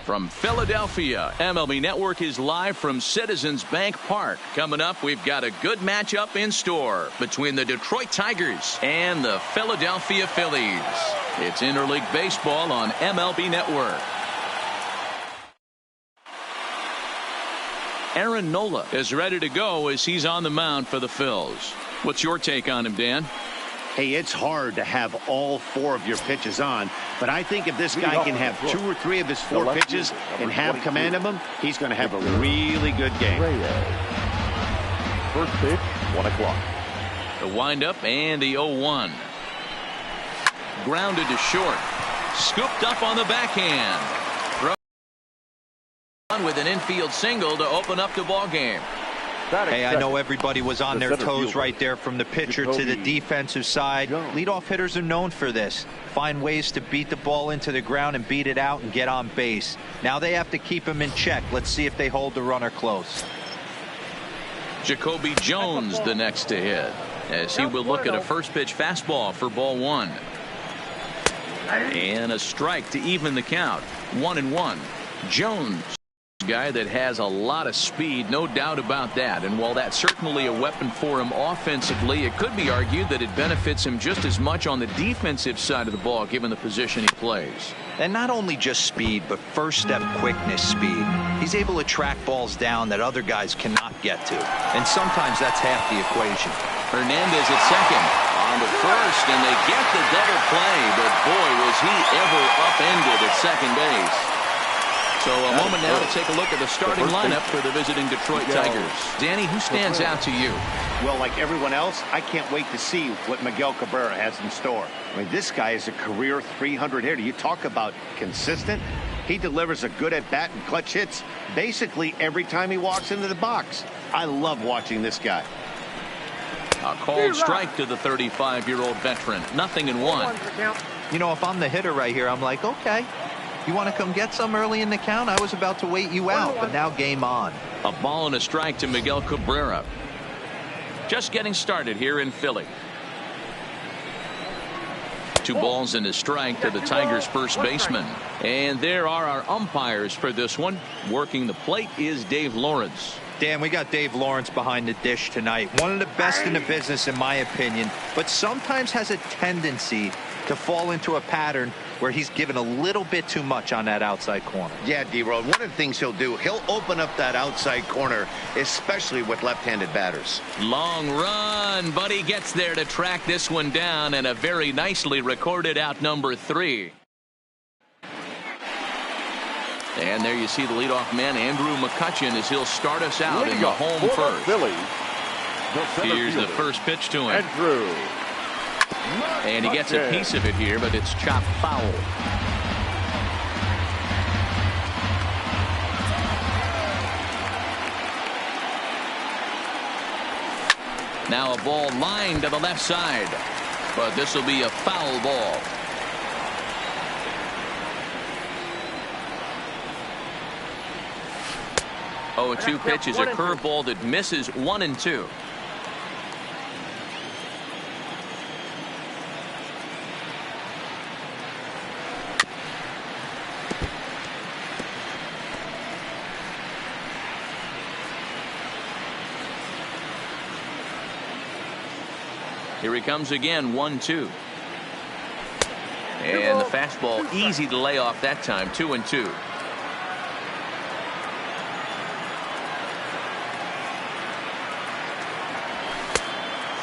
From Philadelphia, MLB Network is live from Citizens Bank Park. Coming up, we've got a good matchup in store between the Detroit Tigers and the Philadelphia Phillies. It's interleague baseball on MLB Network. Aaron Nola is ready to go as he's on the mound for the Phils. What's your take on him, Dan? Hey, it's hard to have all 4 of your pitches on, but I think if this guy can have 2 or 3 of his 4 pitches and have command of them, he's going to have a really good game. First pitch, 1 o'clock. The windup and the 0-1. Grounded to short. Scooped up on the backhand. Throw with an infield single to open up the ball game. Hey, I know everybody was on their toes right there from the pitcher to the defensive side. Leadoff hitters are known for this. Find ways to beat the ball into the ground and beat it out and get on base. Now they have to keep him in check. Let's see if they hold the runner close. Jacoby Jones the next to hit as he will look at a first pitch fastball for ball 1. And a strike to even the count. 1-1. Jones, guy that has a lot of speed, no doubt about that. And while that's certainly a weapon for him offensively, it could be argued that it benefits him just as much on the defensive side of the ball given the position he plays. And not only just speed, but first step quickness speed. He's able to track balls down that other guys cannot get to. And sometimes that's half the equation. Hernandez at second. On to first, and they get the double play. But boy, was he ever upended at second base. So a moment now to take a look at the starting lineup for the visiting Detroit Tigers. Danny, who stands out to you? Well, like everyone else, I can't wait to see what Miguel Cabrera has in store. I mean, this guy is a career 300 hitter. You talk about consistent. He delivers a good at-bat and clutch hits basically every time he walks into the box. I love watching this guy. A called strike to the 35-year-old veteran. 0-1. You know, if I'm the hitter right here, I'm like, okay. You want to come get some early in the count? I was about to wait you out, but now game on. A ball and a strike to Miguel Cabrera. Just getting started here in Philly. 2 balls and a strike to the Tigers' first baseman. And there are our umpires for this one. Working the plate is Dave Lawrence. Dan, we got Dave Lawrence behind the dish tonight. One of the best in the business, in my opinion, but sometimes has a tendency to fall into a pattern where he's given a little bit too much on that outside corner. Yeah, D-Road, one of the things he'll do, he'll open up that outside corner, especially with left-handed batters. Long run, but he gets there to track this one down, and a very nicely recorded out number 3. And there you see the leadoff man, Andrew Mccutchen, as he'll start us out in the home first. Here's the first pitch to him. Andrew. And he gets a piece of it here, but it's chopped foul. Now a ball lined to the left side, but this will be a foul ball. Oh, 2 pitch is a curveball that misses 1-2. Here he comes again, 1-2. And the fastball easy to lay off that time, 2-2.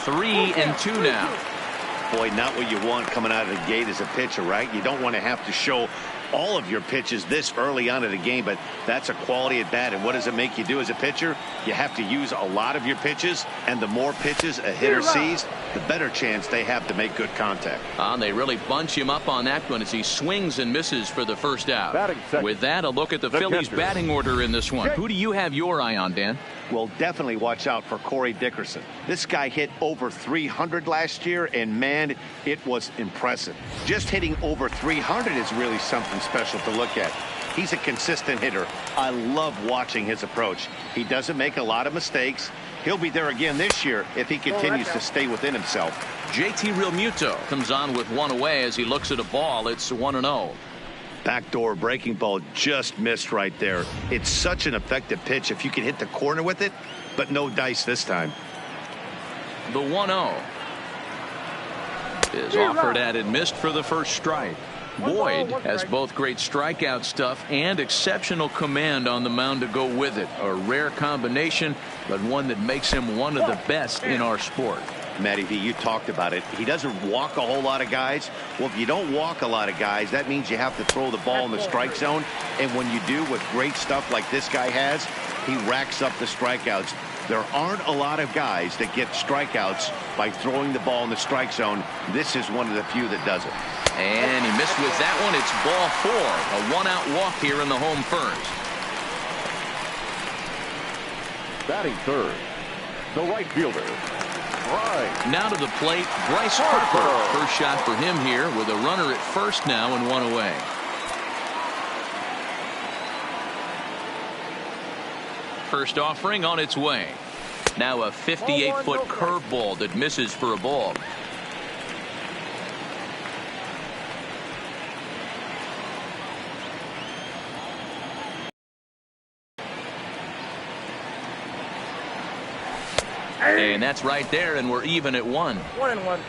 Three and 2 now. Boy, not what you want coming out of the gate as a pitcher, right? You don't want to have to show all of your pitches this early on in the game, but that's a quality at bat. And what does it make you do as a pitcher? You have to use a lot of your pitches, and the more pitches a hitter sees, the better chance they have to make good contact. They really bunch him up on that one as he swings and misses for the first out. With that, a look at the Phillies batting order in this one. Who do you have your eye on, Dan? Well, definitely watch out for Corey Dickerson. This guy hit over 300 last year, and man, it was impressive. Just hitting over 300 is really something special to look at. He's a consistent hitter. I love watching his approach. He doesn't make a lot of mistakes. He'll be there again this year if he continues to stay within himself. JT Realmuto comes on with one away as he looks at a ball. It's 1-0. Backdoor breaking ball just missed right there. It's such an effective pitch if you can hit the corner with it, but no dice this time. The 1-0 is offered at and missed for the first strike. Boyd has both great strikeout stuff and exceptional command on the mound to go with it. A rare combination, but one that makes him one of the best in our sport. Matty V, you talked about it. He doesn't walk a whole lot of guys. Well, if you don't walk a lot of guys, that means you have to throw the ball in the strike zone. And when you do, with great stuff like this guy has, he racks up the strikeouts. There aren't a lot of guys that get strikeouts by throwing the ball in the strike zone. This is one of the few that does it. And he missed with that one. It's ball 4. A one-out walk here in the home first. Batting third, the right fielder, Bryce. Now to the plate, Bryce Harper. First shot for him here with a runner at first now and one away. First offering on its way. Now a 58-foot curveball that misses for a ball. And that's right there, and we're even at 1. 1-1.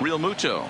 Real Muto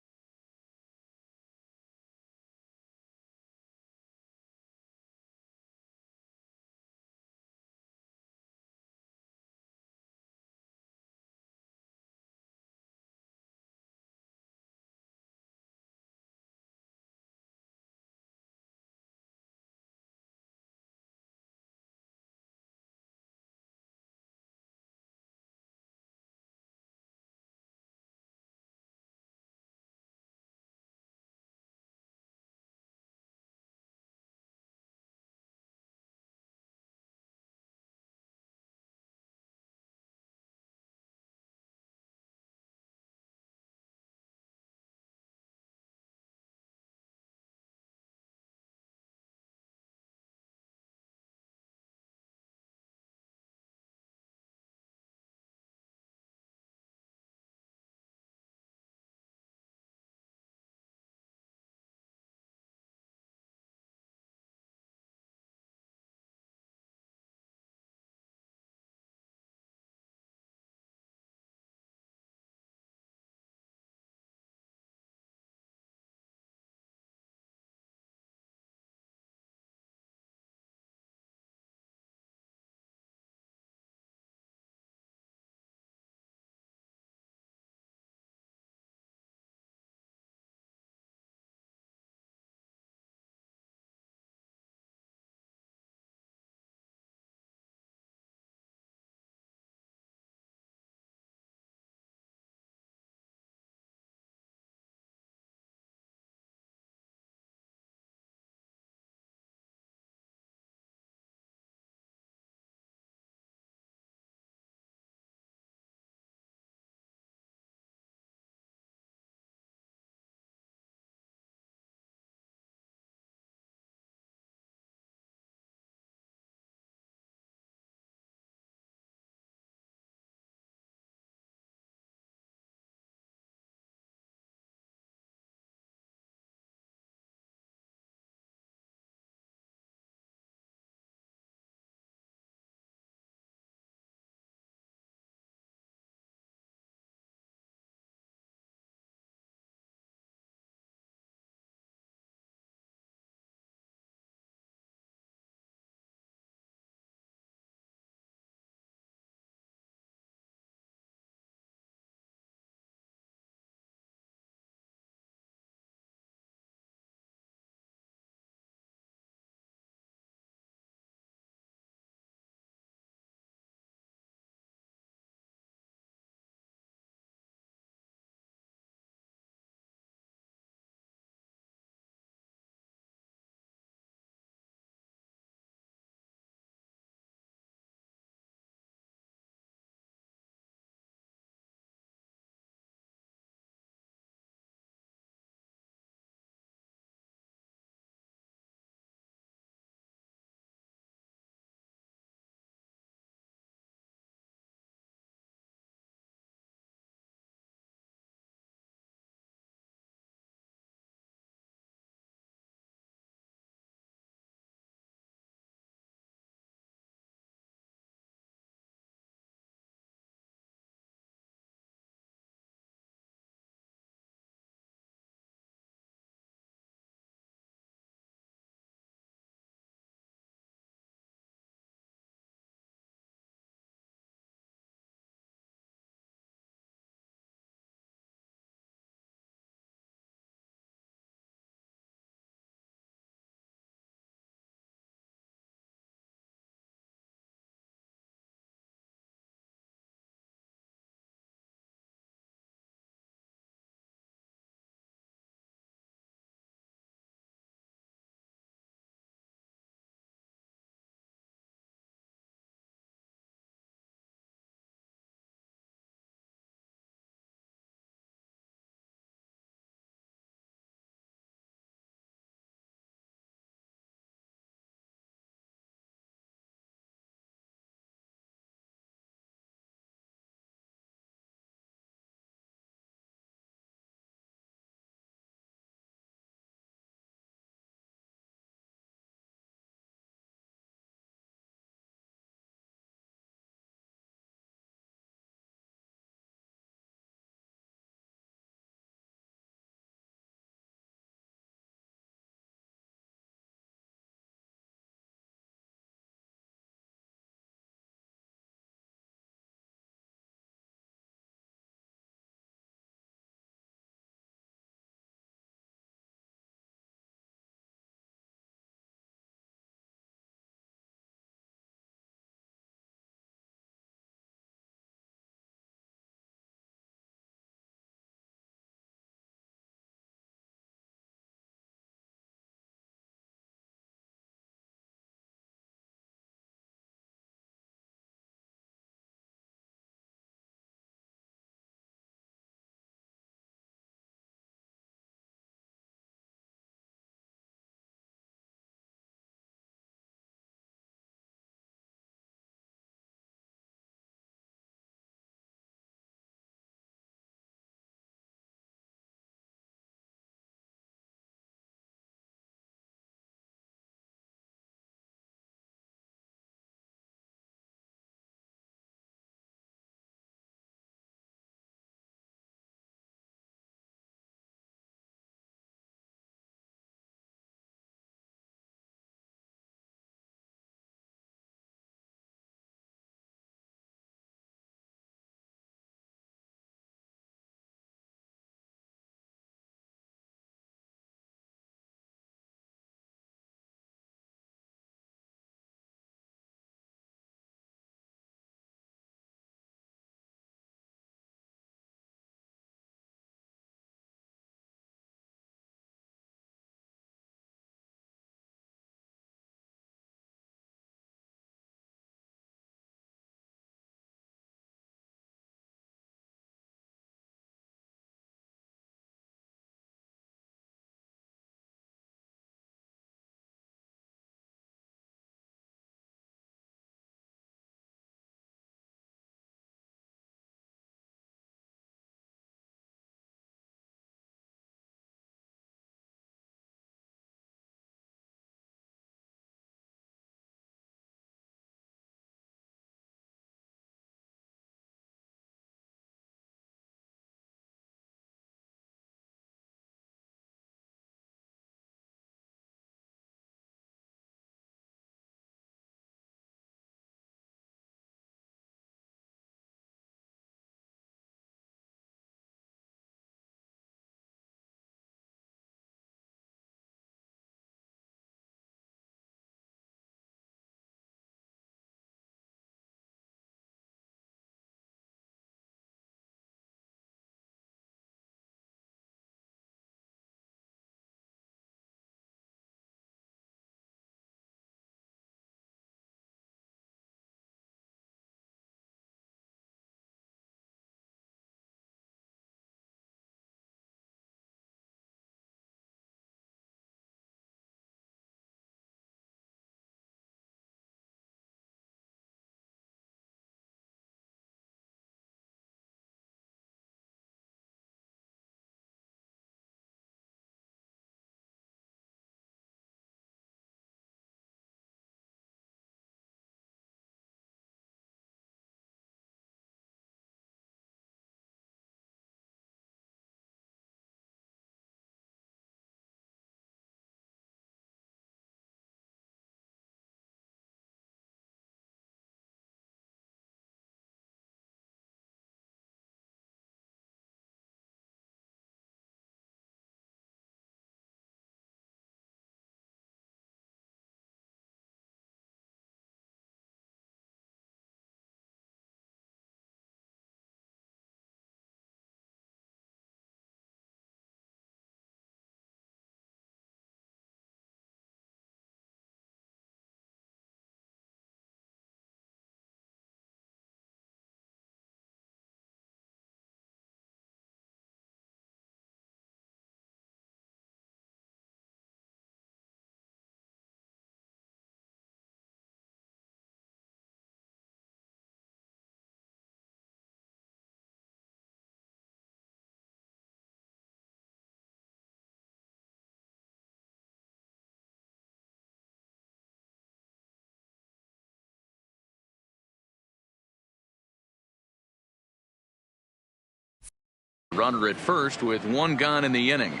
Runner at first with one gone in the inning.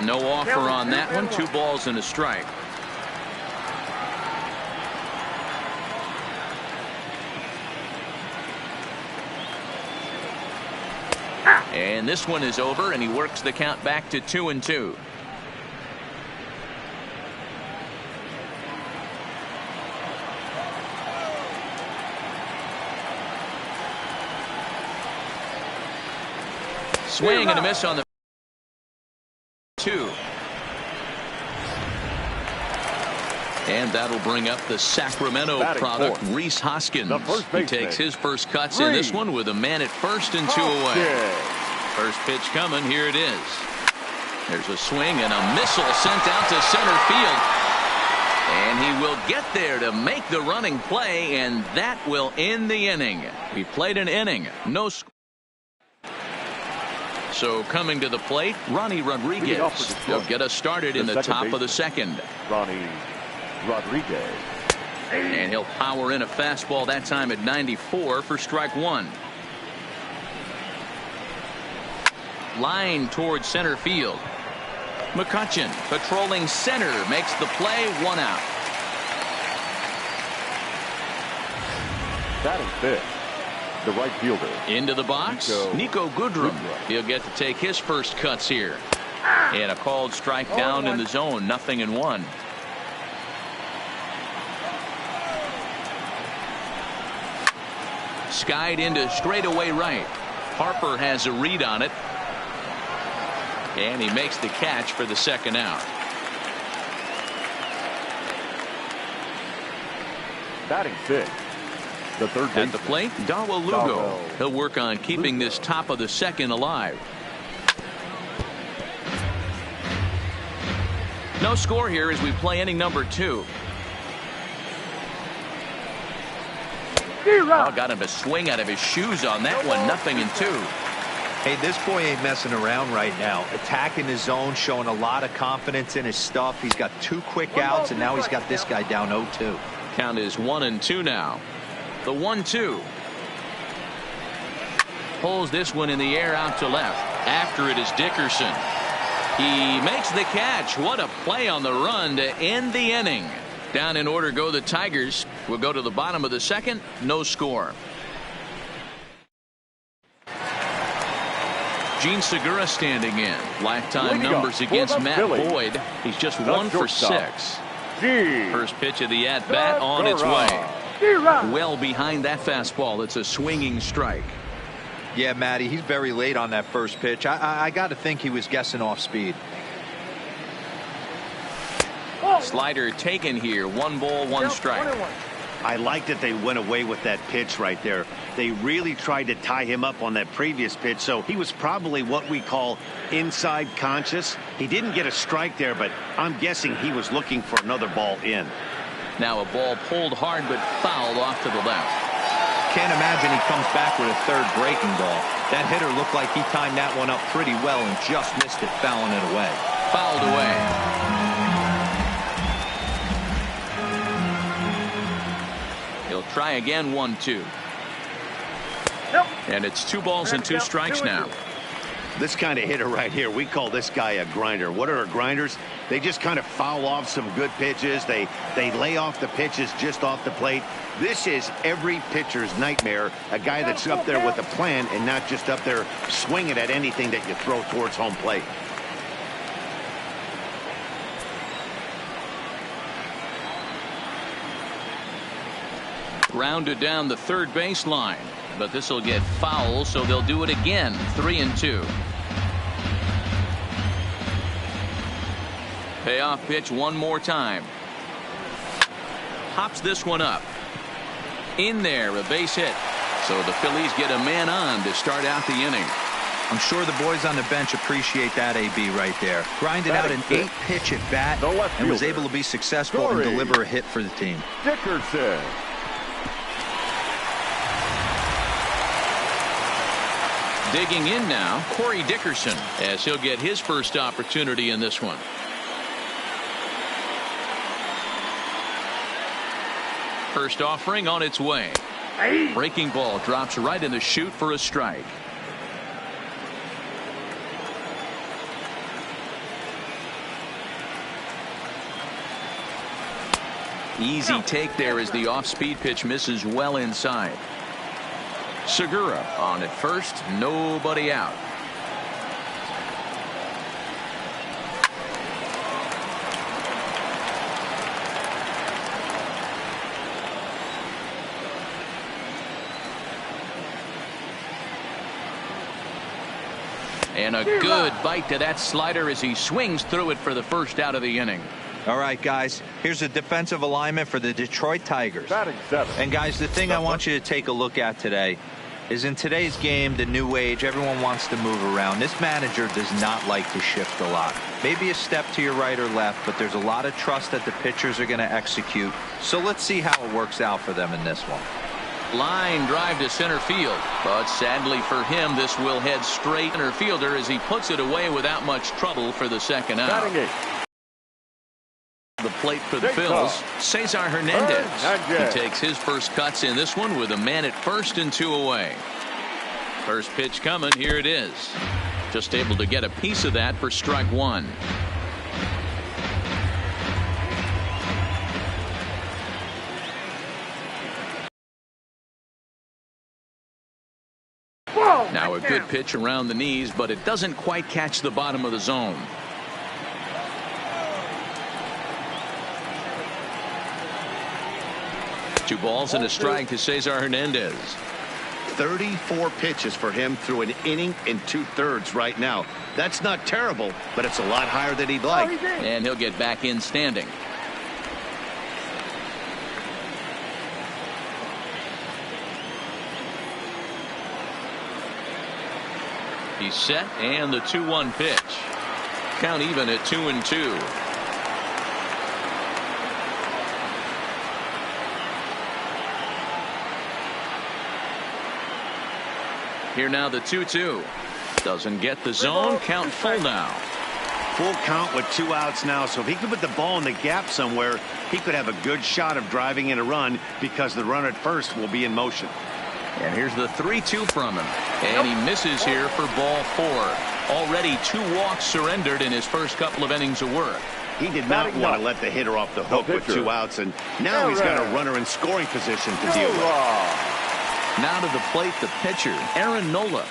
No offer on that one. 2 balls and a strike. And this one is over, and he works the count back to 2-2. Swing and a miss on the 2. And that'll bring up the Sacramento product, Reese Hoskins. He takes his first cuts in this one with a man at first and 2 away. First pitch coming. Here it is. There's a swing and a missile sent out to center field. And he will get there to make the running play, and that will end the inning. We played an inning. No score. So coming to the plate, Ronnie Rodriguez. He'll get us started in the top of the second. Ronnie Rodriguez. And he'll power in a fastball that time at 94 for strike 1. Line towards center field. McCutchen patrolling center makes the play. 1 out. Batting fifth, the right fielder. Into the box, Nico Goodrum. He'll get to take his first cuts here. And a called strike down in the zone. 0-1. Skied into straightaway right. Harper has a read on it. And he makes the catch for the second out. Batting fifth, the third baseman. At the plate, Dawa Lugo. He'll work on keeping this top of the second alive. No score here as we play inning number 2. Oh, got him a swing out of his shoes on that one. 0-2. Hey, this boy ain't messing around right now. Attacking his zone, showing a lot of confidence in his stuff. He's got 2 quick outs, and now he's got this guy down 0-2. Count is 1-2 now. The 1-2. Pulls this one in the air out to left. After it is Dickerson. He makes the catch. What a play on the run to end the inning. Down in order go the Tigers. We'll go to the bottom of the second. No score. Gene Segura standing in. Lifetime numbers against Matt Boyd. He's just 1 for 6. First pitch of the at-bat on its way. Well behind that fastball. It's a swinging strike. Yeah, Matty, he's very late on that first pitch. I got to think he was guessing off speed. Slider taken here. 1 ball, 1 strike. I like that they went away with that pitch right there. They really tried to tie him up on that previous pitch, so he was probably what we call inside conscious. He didn't get a strike there, but I'm guessing he was looking for another ball in. Now a ball pulled hard but fouled off to the left. Can't imagine he comes back with a third breaking ball. That hitter looked like he timed that one up pretty well and just missed it, fouling it away. Fouled away. He'll try again. 1-2. And it's 2 balls and 2 strikes now. This kind of hitter right here, we call this guy a grinder. What are grinders? They just kind of foul off some good pitches. They lay off the pitches just off the plate. This is every pitcher's nightmare. A guy that's up there with a plan and not just up there swinging at anything that you throw towards home plate. Grounded down the third baseline, but this will get foul, so they'll do it again. 3-2. Payoff pitch one more time. Hops this one up. In there, a base hit. So the Phillies get a man on to start out the inning. I'm sure the boys on the bench appreciate that, AB, right there. Grinded out an 8-pitch at bat and was able to be successful and deliver a hit for the team. Dickerson. Digging in now, Corey Dickerson, as he'll get his first opportunity in this one. First offering on its way. Breaking ball drops right in the chute for a strike. Easy take there as the off-speed pitch misses well inside. Segura on at first, nobody out. And a good bite to that slider as he swings through it for the first out of the inning. All right, guys, here's a defensive alignment for the Detroit Tigers. Batting 7. And, guys, the thing I want you to take a look at today is in today's game, the new age, everyone wants to move around. This manager does not like to shift a lot. Maybe a step to your right or left, but there's a lot of trust that the pitchers are going to execute. So let's see how it works out for them in this one. Line drive to center field, but sadly for him, this will head straight center fielder as he puts it away without much trouble for the second out. Batting 8. The plate for the Phils, Cesar Hernandez. He takes his first cuts in this one with a man at first and 2 away. First pitch coming, here it is. Just able to get a piece of that for strike 1. Now a good pitch around the knees, but it doesn't quite catch the bottom of the zone. Two balls and a strike to Cesar Hernandez. 34 pitches for him through an inning and 2/3 right now. That's not terrible, but it's a lot higher than he'd like. And he'll get back in standing. He's set, and the 2-1 pitch. Count even at 2-2. Here now the 2-2. Doesn't get the zone. Count full now. Full count with 2 outs now, so if he could put the ball in the gap somewhere, he could have a good shot of driving in a run because the runner at first will be in motion. And here's the 3-2 from him. And he misses here for ball 4. Already 2 walks surrendered in his first couple of innings of work. He did not want to let the hitter off the hook with 2 outs, and now he's got a runner in scoring position to deal with. Now to the plate, the pitcher, Aaron Nola.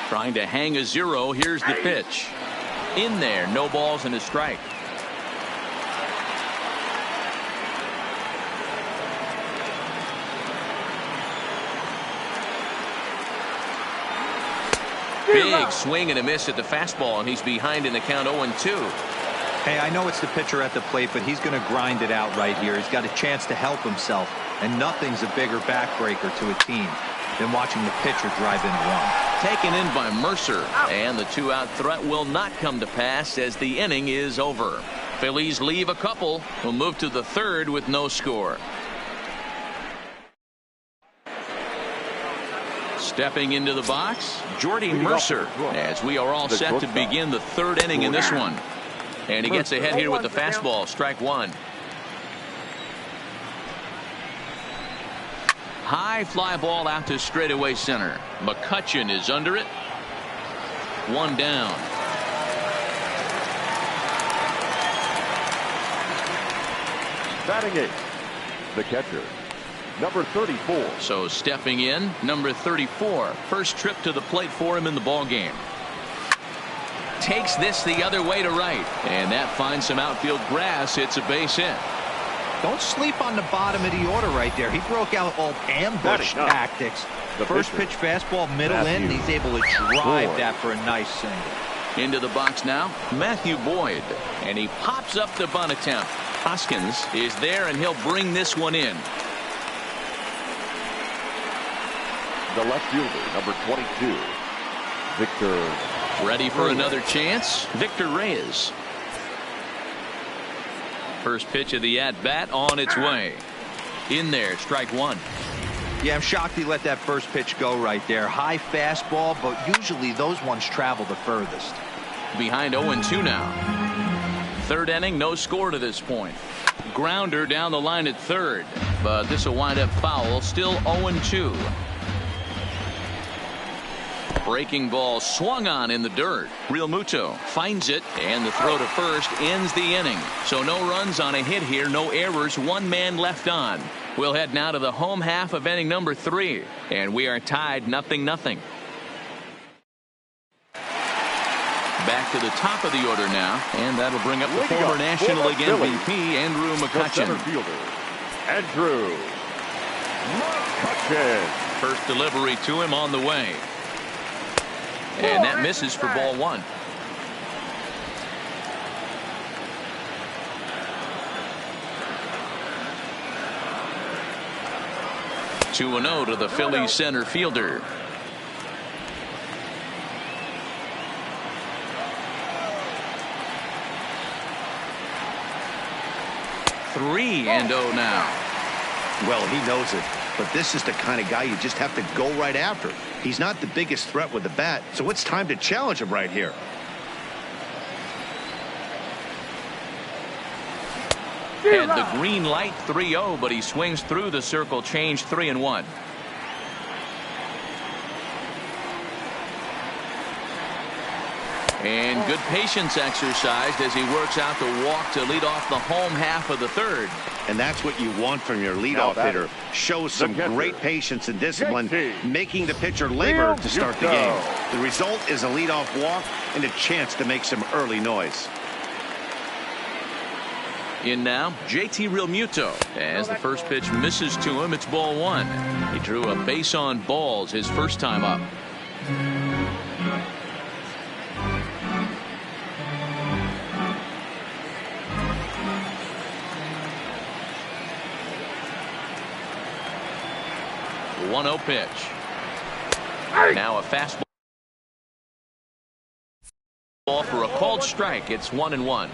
Trying to hang a 0. Here's the pitch. In there, no balls and a strike. Big swing and a miss at the fastball, and he's behind in the count 0-2. Hey, I know it's the pitcher at the plate, but he's going to grind it out right here. He's got a chance to help himself, and nothing's a bigger backbreaker to a team than watching the pitcher drive in a run. Taken in by Mercer, and the 2-out threat will not come to pass as the inning is over. Phillies leave a couple. Will move to the 3rd with no score. Stepping into the box, Jordy Mercer, as we are all set to begin the 3rd inning in this one. And he gets ahead here with the fastball, strike 1. High fly ball out to straightaway center. Mccutchen is under it. 1 down. Batting 8. The catcher, number 34. So stepping in, number 34. First trip to the plate for him in the ball game. Takes this the other way to right, and that finds some outfield grass. It's a base hit. Don't sleep on the bottom of the order right there. He broke out all ambush tactics. First pitch fastball, middle in. He's able to drive that for a nice single. Into the box now, Matthew Boyd, and he pops up the bunt attempt. Hoskins is there, and he'll bring this one in. The left fielder, number 22, Victor. Ready for another chance, Victor Reyes. First pitch of the at-bat on its way. In there, strike 1. Yeah, I'm shocked he let that first pitch go right there. High fastball, but usually those ones travel the furthest. Behind 0-2 now. 3rd inning, no score to this point. grounder down the line at third, but this will wind up foul. Still 0-2. Breaking ball swung on in the dirt. Real Muto finds it, and the throw to first ends the inning. So no runs on a hit here, no errors, one man left on. We'll head now to the home half of inning number 3, and we are tied 0-0. Back to the top of the order now, and that'll bring up the former National League MVP, Andrew Mccutchen. Center fielder, Andrew Mccutchen. First delivery to him on the way. And that misses for ball 1. Two and 0 to the Phillies center fielder. Three and 0 now. Well, he knows it, but this is the kind of guy you just have to go right after. He's not the biggest threat with the bat, so it's time to challenge him right here. Had the green light 3-0, but he swings through the circle change 3-1. And good patience exercised as he works out the walk to lead off the home half of the third. And that's what you want from your leadoff hitter. Show some great patience and discipline, making the pitcher labor to start the game. The result is a leadoff walk and a chance to make some early noise. In now, JT Realmuto. As the first pitch misses to him, it's ball 1. He drew a base on balls his first time up. The 1-0 pitch. Now a fastball for a called strike. It's 1-1.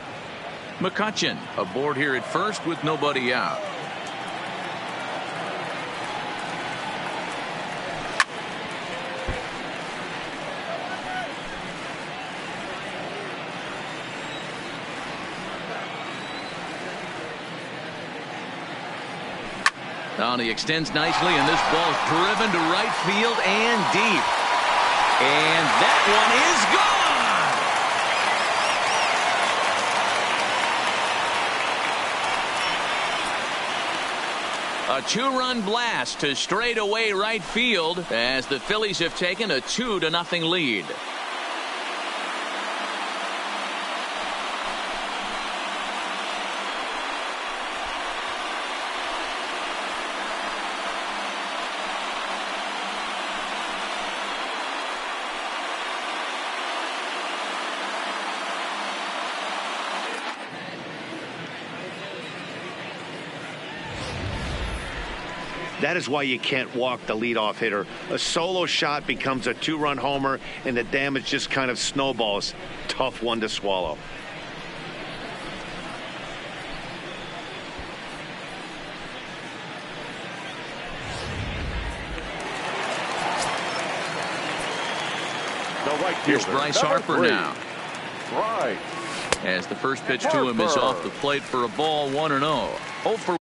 Mccutchen aboard here at first with nobody out. Now he extends nicely, and this ball is driven to right field and deep. And that one is gone. A 2-run blast to straightaway right field as the Phillies have taken a 2-0 lead. That is why you can't walk the leadoff hitter. A solo shot becomes a 2-run homer, and the damage just kind of snowballs. Tough one to swallow. Here's Bryce Harper now. Right. As the first pitch to him is off the plate for a ball 1-0. 0 for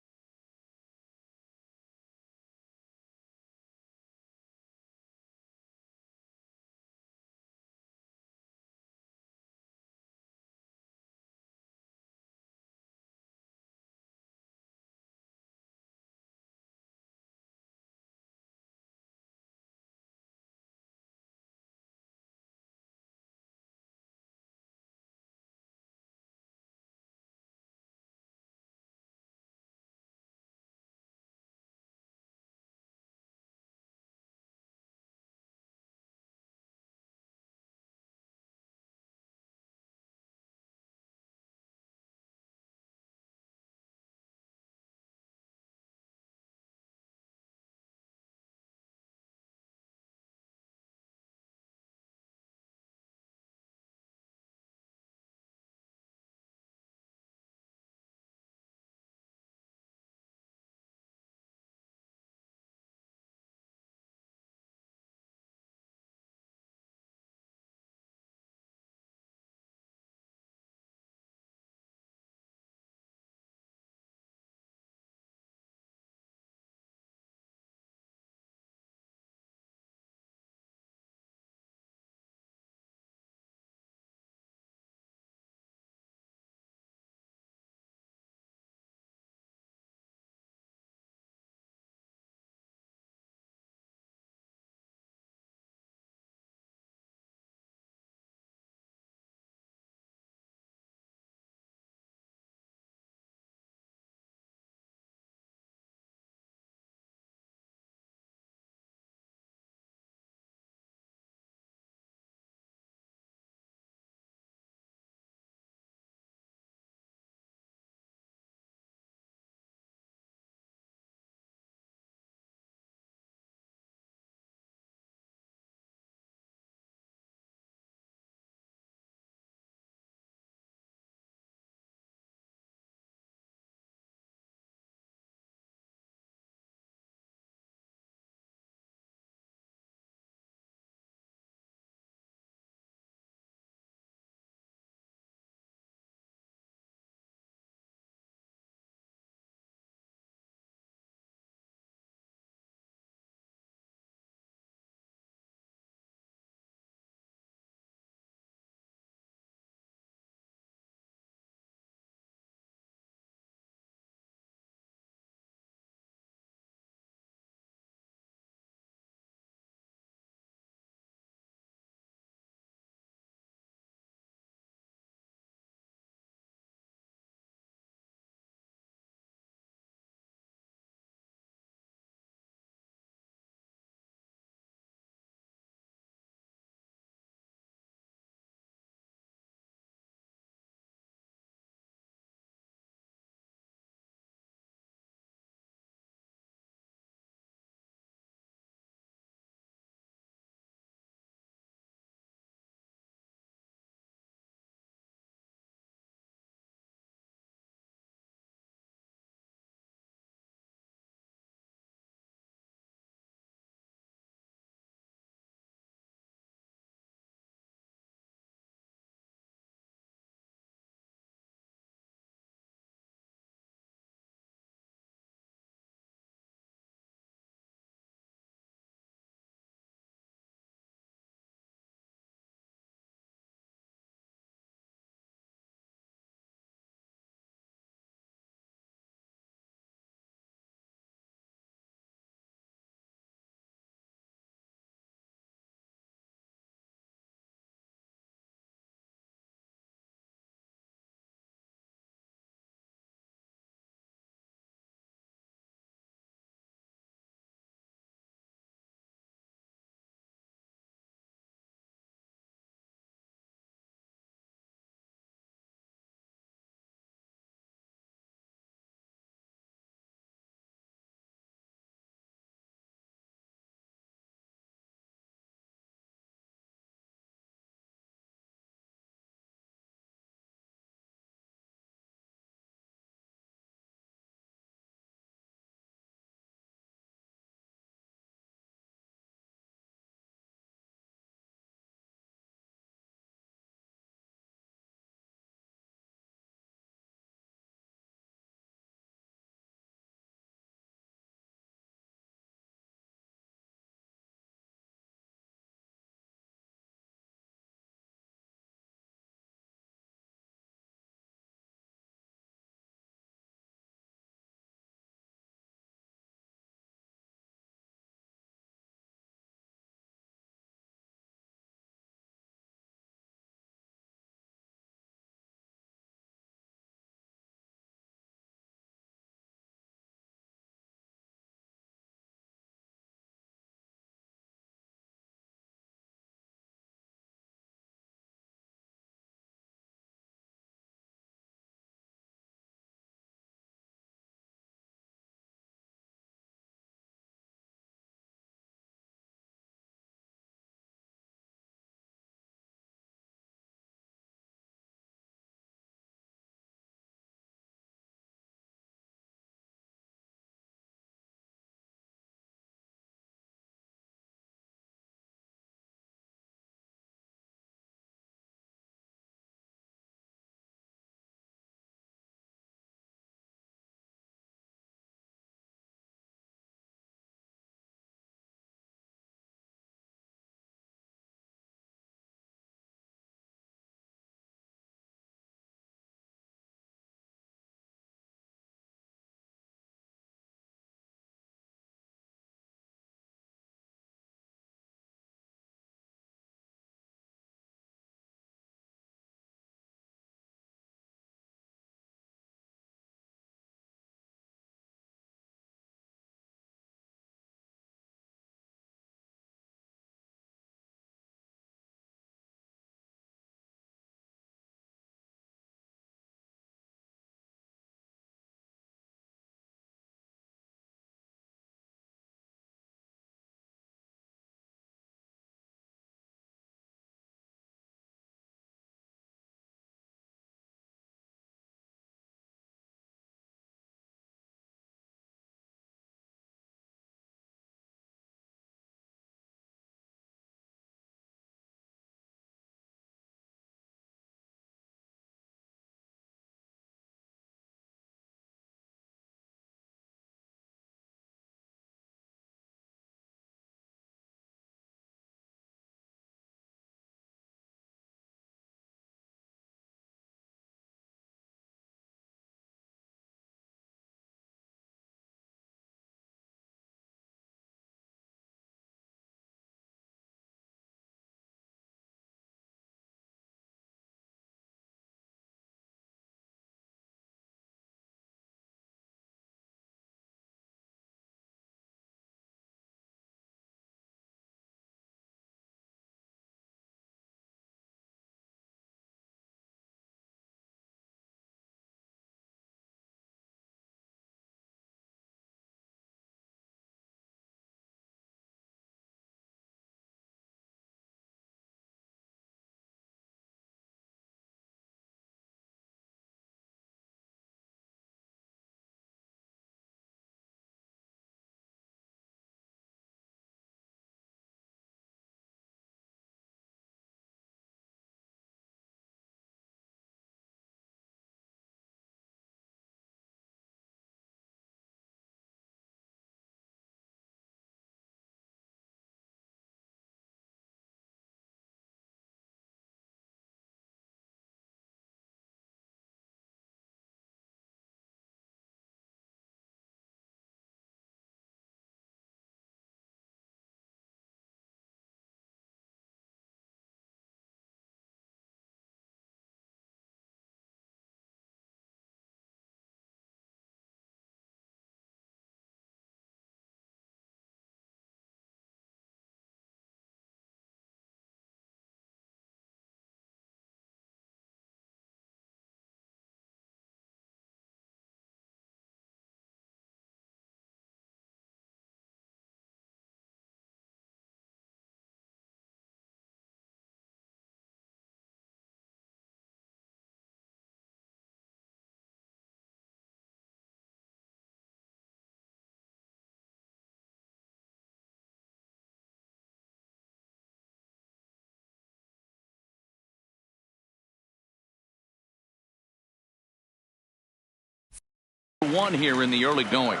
1 here in the early going.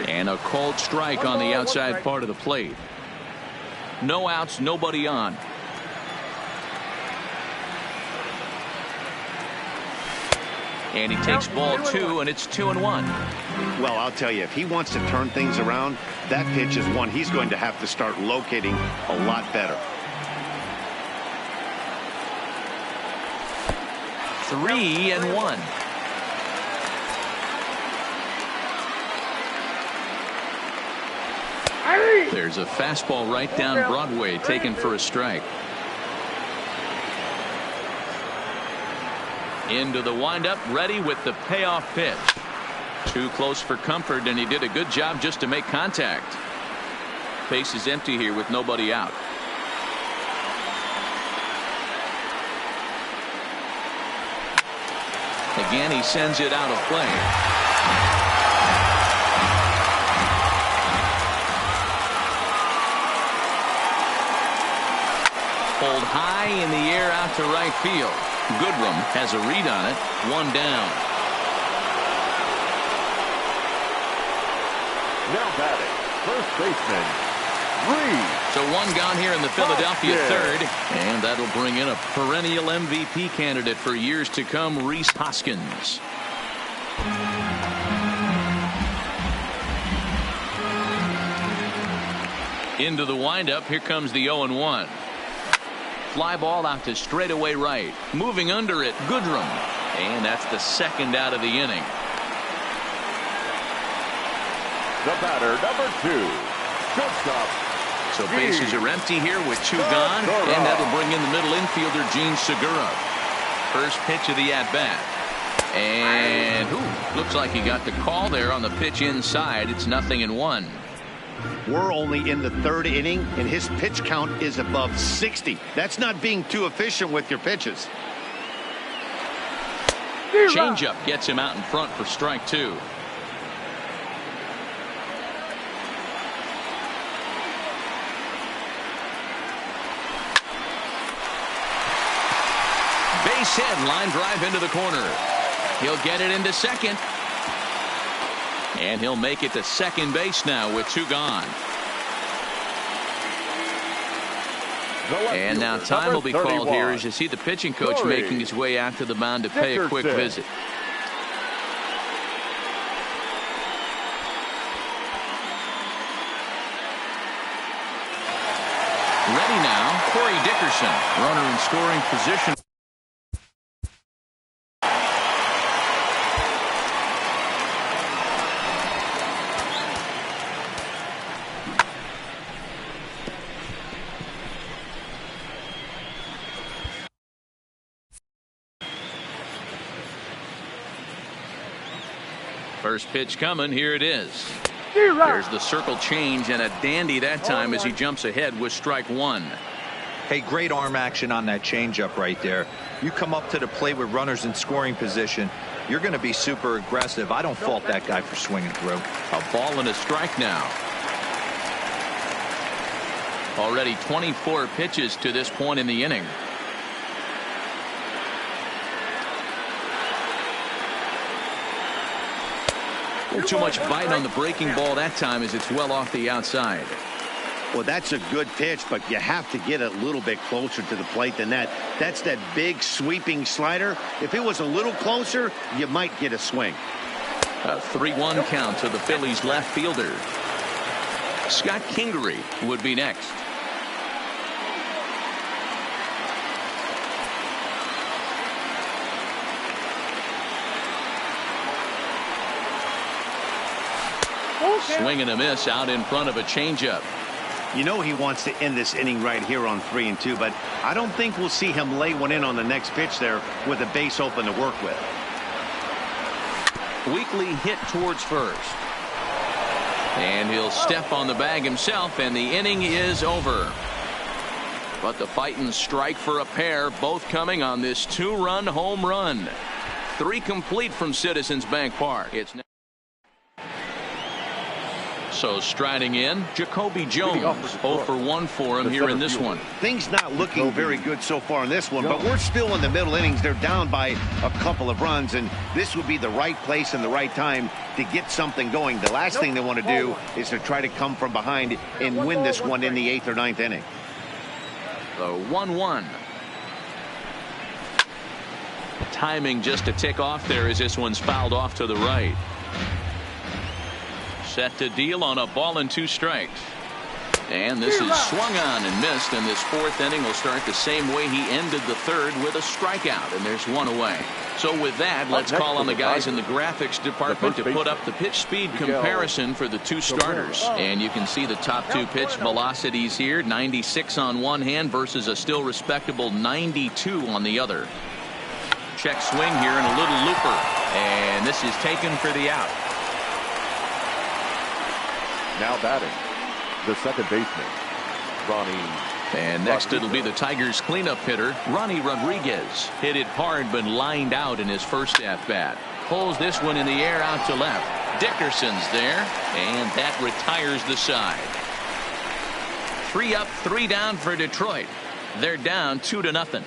And a called strike on the outside part of the plate. No outs, nobody on. And he takes ball 2, and it's 2-1. Well, I'll tell you, if he wants to turn things around, that pitch is one he's going to have to start locating a lot better. 3-1. There's a fastball right down Broadway, taken for a strike. Into the windup, ready with the payoff pitch. Too close for comfort, and he did a good job just to make contact. Base is empty here with nobody out. Again, he sends it out of play. Pulled high in the air out to right field. Goodrum has a read on it. 1 down. Now batting, first baseman, Reese. So 1 gone here in the Philadelphia third. And that'll bring in a perennial MVP candidate for years to come, Reese Hoskins. Into the windup. Here comes the 0-1. Fly ball out to straightaway right. Moving under it, Goodrum. And that's the second out of the inning. The batter, number 2, shortstop. So bases are empty here with 2 gone. And that'll bring in the middle infielder, Gene Segura. First pitch of the at-bat. And looks like he got the call there on the pitch inside. It's 0-1. We're only in the 3rd inning, and his pitch count is above 60. That's not being too efficient with your pitches. Changeup gets him out in front for strike 2. Base hit, line drive into the corner. He'll get it into second. And he'll make it to second base now with 2 gone. And now time will be called here as you see the pitching coach making his way out to the mound to pay a quick visit. Ready now, Corey Dickerson, runner in scoring position. First pitch coming. Here it is. There's the circle change, and a dandy that time as he jumps ahead with strike 1. Hey, great arm action on that changeup right there. You come up to the plate with runners in scoring position, you're going to be super aggressive. I don't fault that guy for swinging through. A ball and a strike now. Already 24 pitches to this point in the inning. Too much bite on the breaking ball that time as it's well off the outside. Well, that's a good pitch, but you have to get a little bit closer to the plate than that. That's that big sweeping slider. If it was a little closer, you might get a swing. A 3-1 count to the Phillies left fielder. Scott Kingery would be next. Swing and a miss out in front of a changeup. You know he wants to end this inning right here on 3-2, but I don't think we'll see him lay one in on the next pitch there with a base open to work with. Weekly hit towards first. And he'll step on the bag himself, and the inning is over. But the fighting strike for a pair, both coming on this 2-run home run. 3 complete from Citizens Bank Park. It's so striding in, Jacoby Jones. 0 for 1 for him here in this one. Things not looking very good so far in this one, but we're still in the middle innings. They're down by a couple of runs, and this would be the right place and the right time to get something going. The last thing they want to do is to try to come from behind and win this one in the 8th or 9th inning. The 1-1. Timing just a tick off there as this one's fouled off to the right. Set to deal on a ball and 2 strikes. And this is swung on and missed, and this 4th inning will start the same way he ended the 3rd with a strikeout, and there's 1 away. So with that, let's call on the guys in the graphics department to put up the pitch speed comparison for the 2 starters. And you can see the top 2 pitch velocities here, 96 on one hand versus a still respectable 92 on the other. Check swing here and a little looper, and this is taken for the out. Now batting, the second baseman, Ronnie. And next it'll be the Tigers cleanup hitter, Ronnie Rodriguez. Hit it hard but lined out in his first at-bat. Pulls this one in the air out to left. Dickerson's there, and that retires the side. 3 up, 3 down for Detroit. They're down 2-0.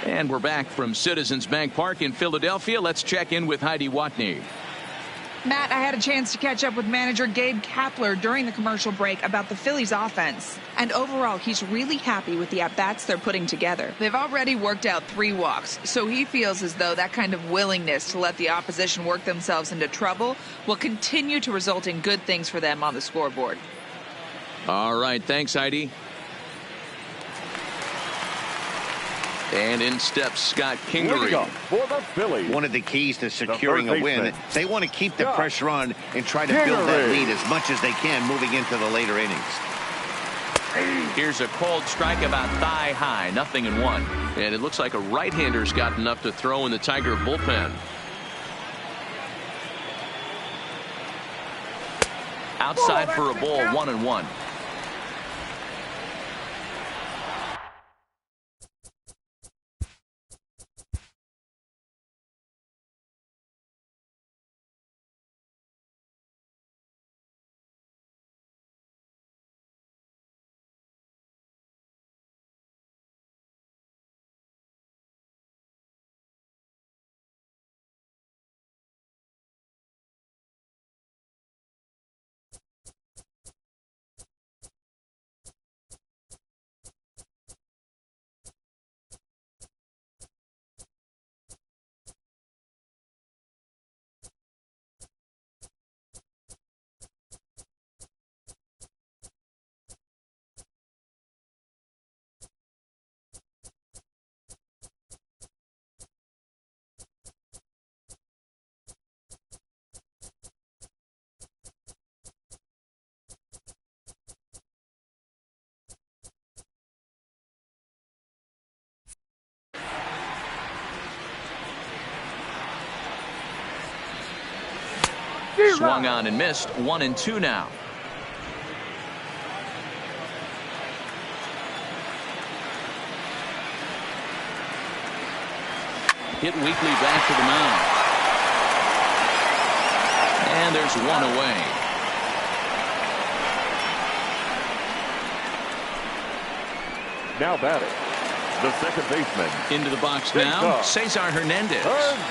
And we're back from Citizens Bank Park in Philadelphia. Let's check in with Heidi Watney. Matt, I had a chance to catch up with manager Gabe Kapler during the commercial break about the Phillies offense. And overall, he's really happy with the at-bats they're putting together. They've already worked out 3 walks, so he feels as though that kind of willingness to let the opposition work themselves into trouble will continue to result in good things for them on the scoreboard. All right, thanks, Heidi. And in steps Scott Kingery. For the Phillies. One of the keys to securing a win, they want to keep the pressure on and try to build that lead as much as they can moving into the later innings. Here's a cold strike about thigh high, 0-1. And it looks like a right-hander's got enough to throw in the Tiger bullpen. Outside for a ball, 1-1. Swung on and missed. 1-2 now. Hit Weekly back to the mound. And there's one away. Now batting, the second baseman. Into the box now, Cesar Hernandez.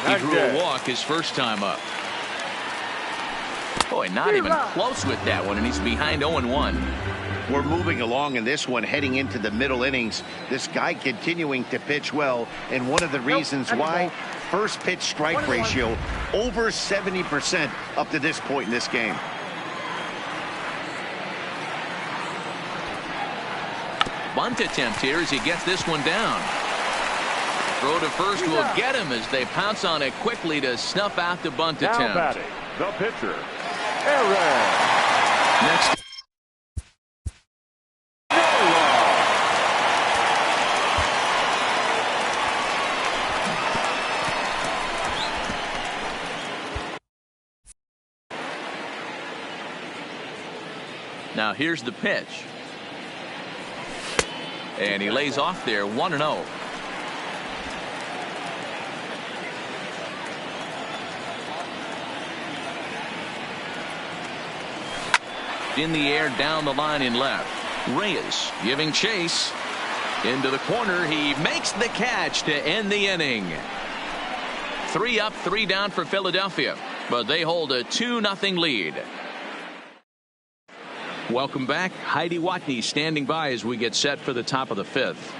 He drew a walk his first time up. Boy, not even close with that one, and he's behind 0-1. We're moving along in this one, heading into the middle innings. This guy continuing to pitch well, and one of the reasons why, first pitch strike ratio over 70% up to this point in this game. Bunt attempt here as he gets this one down. Throw to first will get him as they pounce on it quickly to snuff out the bunt attempt. Now batting, the pitcher, Aaron. Next. Now here's the pitch. And he lays off there, 1-0. In the air, down the line in left. Reyes giving chase. Into the corner. He makes the catch to end the inning. 3 up, 3 down for Philadelphia. But they hold a 2-0 lead. Welcome back. Heidi Watney standing by as we get set for the top of the 5th.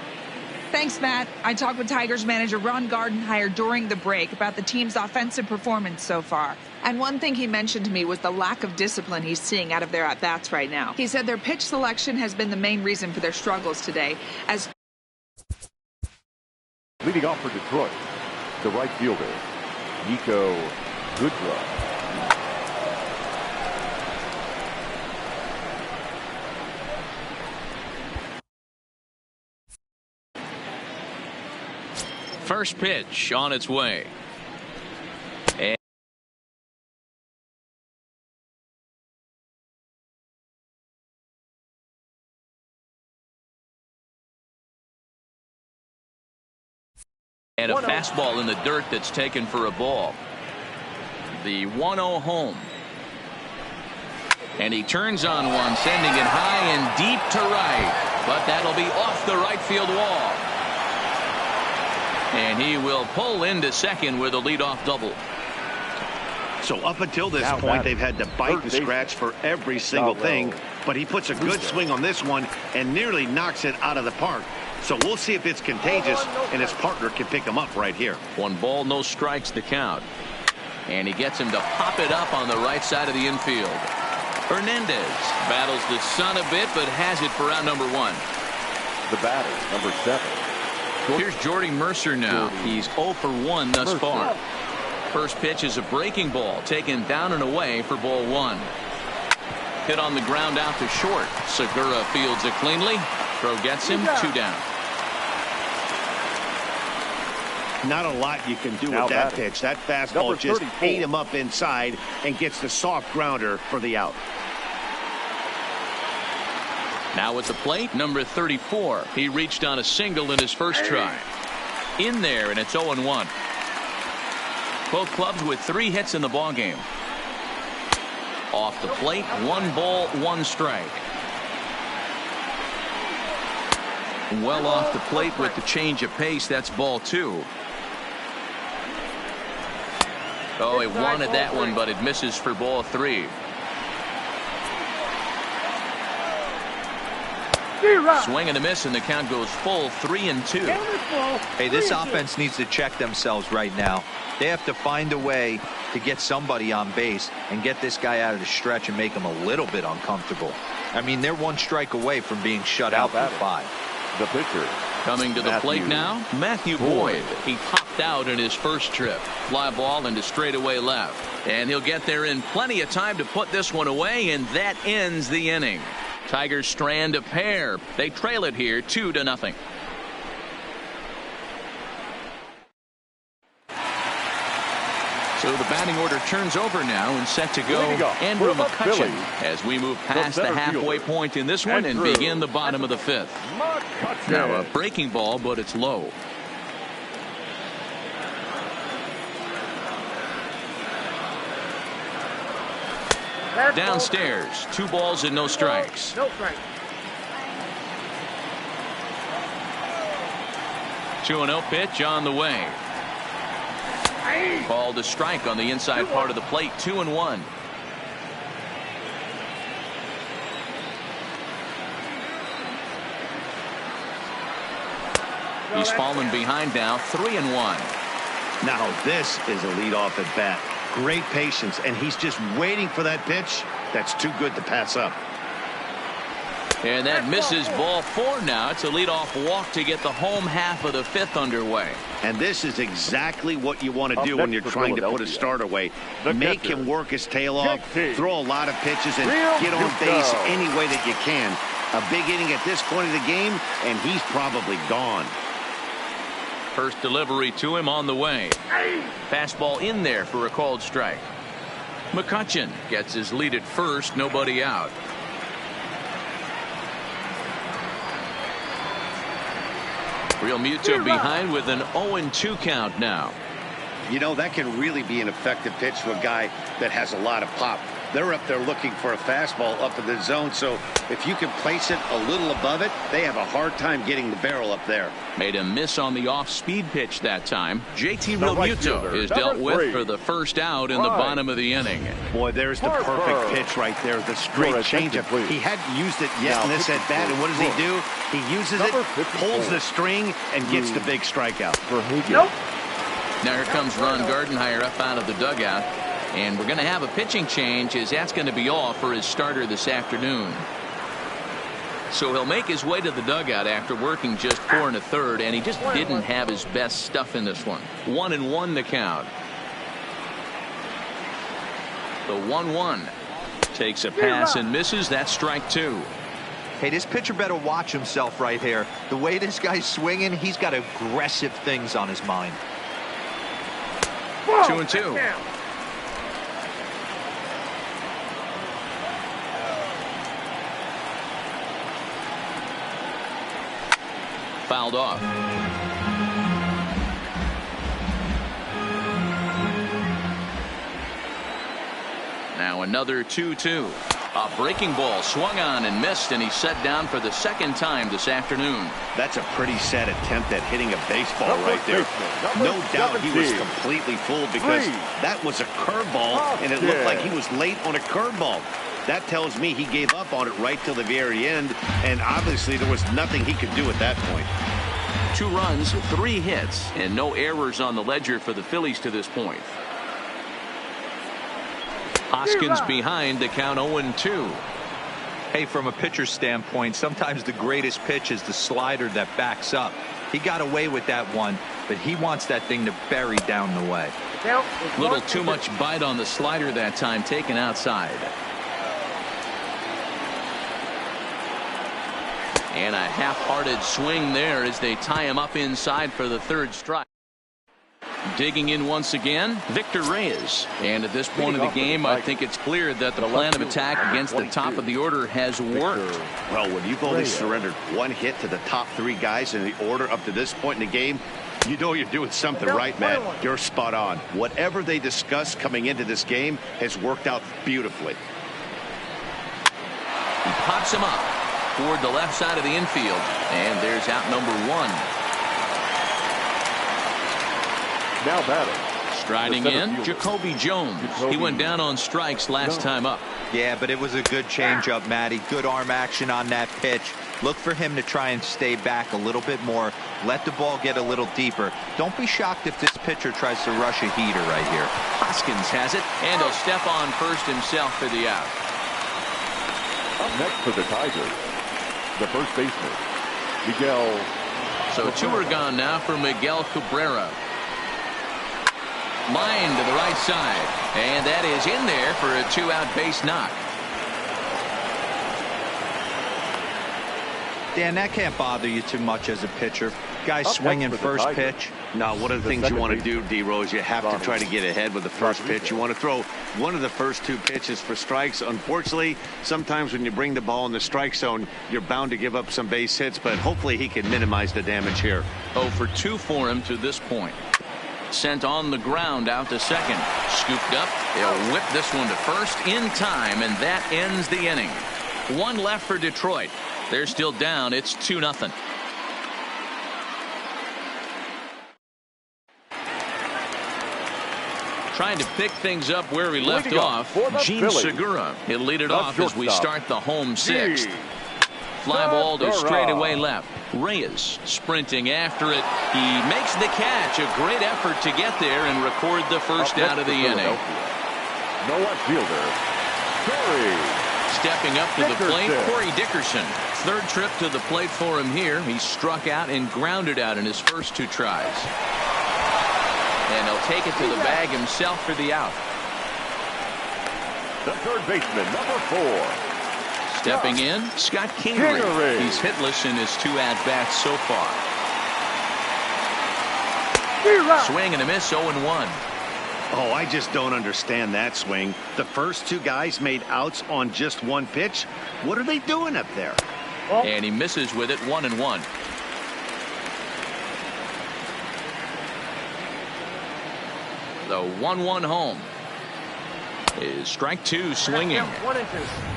Thanks, Matt. I talked with Tigers manager Ron Gardenhire during the break about the team's offensive performance so far. And one thing he mentioned to me was the lack of discipline he's seeing out of their at-bats right now. He said their pitch selection has been the main reason for their struggles today. As Leading off for Detroit, the right fielder, Nico Goodrow. First pitch on its way. And a fastball in the dirt that's taken for a ball. The 1-0 home. And he turns on one, sending it high and deep to right. But that'll be off the right field wall. And he will pull into second with a leadoff double. So up until this point, they've had to bite and scratch for every single thing. But he puts a good swing on this one and nearly knocks it out of the park. So we'll see if it's contagious and his partner can pick him up right here. 1 ball, no strikes the count. And he gets him to pop it up on the right side of the infield. Hernandez battles the sun a bit, but has it for out number 1. The batter, number 7. Here's Jordy Mercer now. He's 0 for 1 thus far. First pitch is a breaking ball taken down and away for ball 1. Hit on the ground out to short. Segura fields it cleanly. Throw gets him 2 down. Not a lot you can do with that pitch. That fastball just ate him up inside and gets the soft grounder for the out. Now at the plate, number 34. He reached on a single in his first try. In there, and it's 0-1. Both clubs with 3 hits in the ballgame. Off the plate, 1 ball, 1 strike. Well off the plate with the change of pace. That's ball 2. Oh, he wanted that one, but it misses for ball 3. Swing and a miss, and the count goes full 3-2. Hey, this offense needs to check themselves right now. They have to find a way to get somebody on base and get this guy out of the stretch and make him a little bit uncomfortable. I mean, they're 1 strike away from being shut out for 5. The pitcher. Coming to the plate now, Matthew Boyd. He popped out in his first trip. Fly ball into straightaway left. And he'll get there in plenty of time to put this one away, and that ends the inning. Tigers strand a pair. They trail it here 2-0. So the batting order turns over now and set to go. Andrew Mccutchen as we move past the halfway point in this one and begin the bottom of the 5th. Now a breaking ball, but it's low. Downstairs, 2 balls and no strikes. No strikes. 2-0 pitch on the way. Called a strike on the inside part of the plate. 2-1. He's fallen behind now. 3-1. Now this is a leadoff at bat. Great patience, and he's just waiting for that pitch. That's too good to pass up. And that misses, ball 4 now. It's a leadoff walk to get the home half of the 5th underway. And this is exactly what you want to do when you're trying to put a starter away. Make him work his tail off, throw a lot of pitches, and get on base any way that you can. A big inning at this point of the game, and he's probably gone. First delivery to him on the way. Fastball in there for a called strike. Mccutchen gets his lead at first, nobody out. Real Muto behind with an 0-2 count now. You know, that can really be an effective pitch to a guy that has a lot of pop. They're up there looking for a fastball up in the zone, so if you can place it a little above it, they have a hard time getting the barrel up there. Made a miss on the off-speed pitch that time. JT Realmuto is dealt with for the first out in the bottom of the inning. Boy, there's the perfect pitch right there, the straight changeup. He hadn't used it yet in this at bat, and what does he do? He uses it, pulls the string, and gets the big strikeout. Nope. Now here comes Ron Gardenhire up out of the dugout. And we're going to have a pitching change, as that's going to be all for his starter this afternoon. So he'll make his way to the dugout after working just 4 1/3, and he just didn't have his best stuff in this one. 1-1 the count. The 1-1 takes a pass and misses. That's strike 2. Hey, this pitcher better watch himself right here. The way this guy's swinging, he's got aggressive things on his mind. 2-2. Fouled off. Now another 2-2. A breaking ball swung on and missed, and he's set down for the second time this afternoon. That's a pretty sad attempt at hitting a baseball right there. No doubt he was completely fooled, because that was a curveball, and it looked like he was late on a curveball. That tells me he gave up on it right till the very end, and obviously there was nothing he could do at that point. 2 runs, 3 hits, and no errors on the ledger for the Phillies to this point. Hoskins behind, the count 0-2. Hey, from a pitcher's standpoint, sometimes the greatest pitch is the slider that backs up. He got away with that one, but he wants that thing to bury down the way. Little too much bite on the slider that time, taken outside. And a half-hearted swing there as they tie him up inside for the 3rd strike. Digging in once again, Victor Reyes. And at this point of the game, I think it's clear that the plan of attack against the top of the order has worked. Well, when you've only surrendered 1 hit to the top 3 guys in the order up to this point in the game, you know you're doing something right, Matt. You're spot on. Whatever they discussed coming into this game has worked out beautifully. He pops him up toward the left side of the infield, and there's out number 1. Now batting. Striding in, Jacoby Jones. He went down on strikes last time up. Yeah, but it was a good changeup, Matty. Good arm action on that pitch. Look for him to try and stay back a little bit more. Let the ball get a little deeper. Don't be shocked if this pitcher tries to rush a heater right here. Hoskins has it, and he'll step on first himself for the out. Up next for the Tigers, the first baseman, Miguel. So 2 are gone now for Miguel Cabrera. Line to the right side, and that is in there for a 2-out base knock. Dan, that can't bother you too much as a pitcher. Guys swinging first pitch. Now, one of the things you want to do, D-Rose, you have to try to get ahead with the first pitch. You want to throw one of the first 2 pitches for strikes. Unfortunately, sometimes when you bring the ball in the strike zone, you're bound to give up some base hits, but hopefully he can minimize the damage here. 0 for 2 for him to this point. sent on the ground out to second. Scooped up. They'll whip this one to first in time, and that ends the inning. One left for Detroit. They're still down. It's 2-0. Trying to pick things up where we left off, Gene Segura. He'll lead it off as we start the home sixth. Fly ball to straightaway left. Reyes sprinting after it. He makes the catch. A great effort to get there and record the first out of the inning. No outfielder. Stepping up to the plate, Corey Dickerson. Third trip to the plate for him here. He struck out and grounded out in his first 2 tries. And he'll take it to the bag himself for the out. The third baseman, number 4. Stepping in, Scott Kingery. He's hitless in his 2 at-bats so far. Swing and a miss, 0-1. Oh, I just don't understand that swing. The first 2 guys made outs on just 1 pitch. What are they doing up there? And he misses with it, 1-1. The 1-1 home is strike 2 swinging.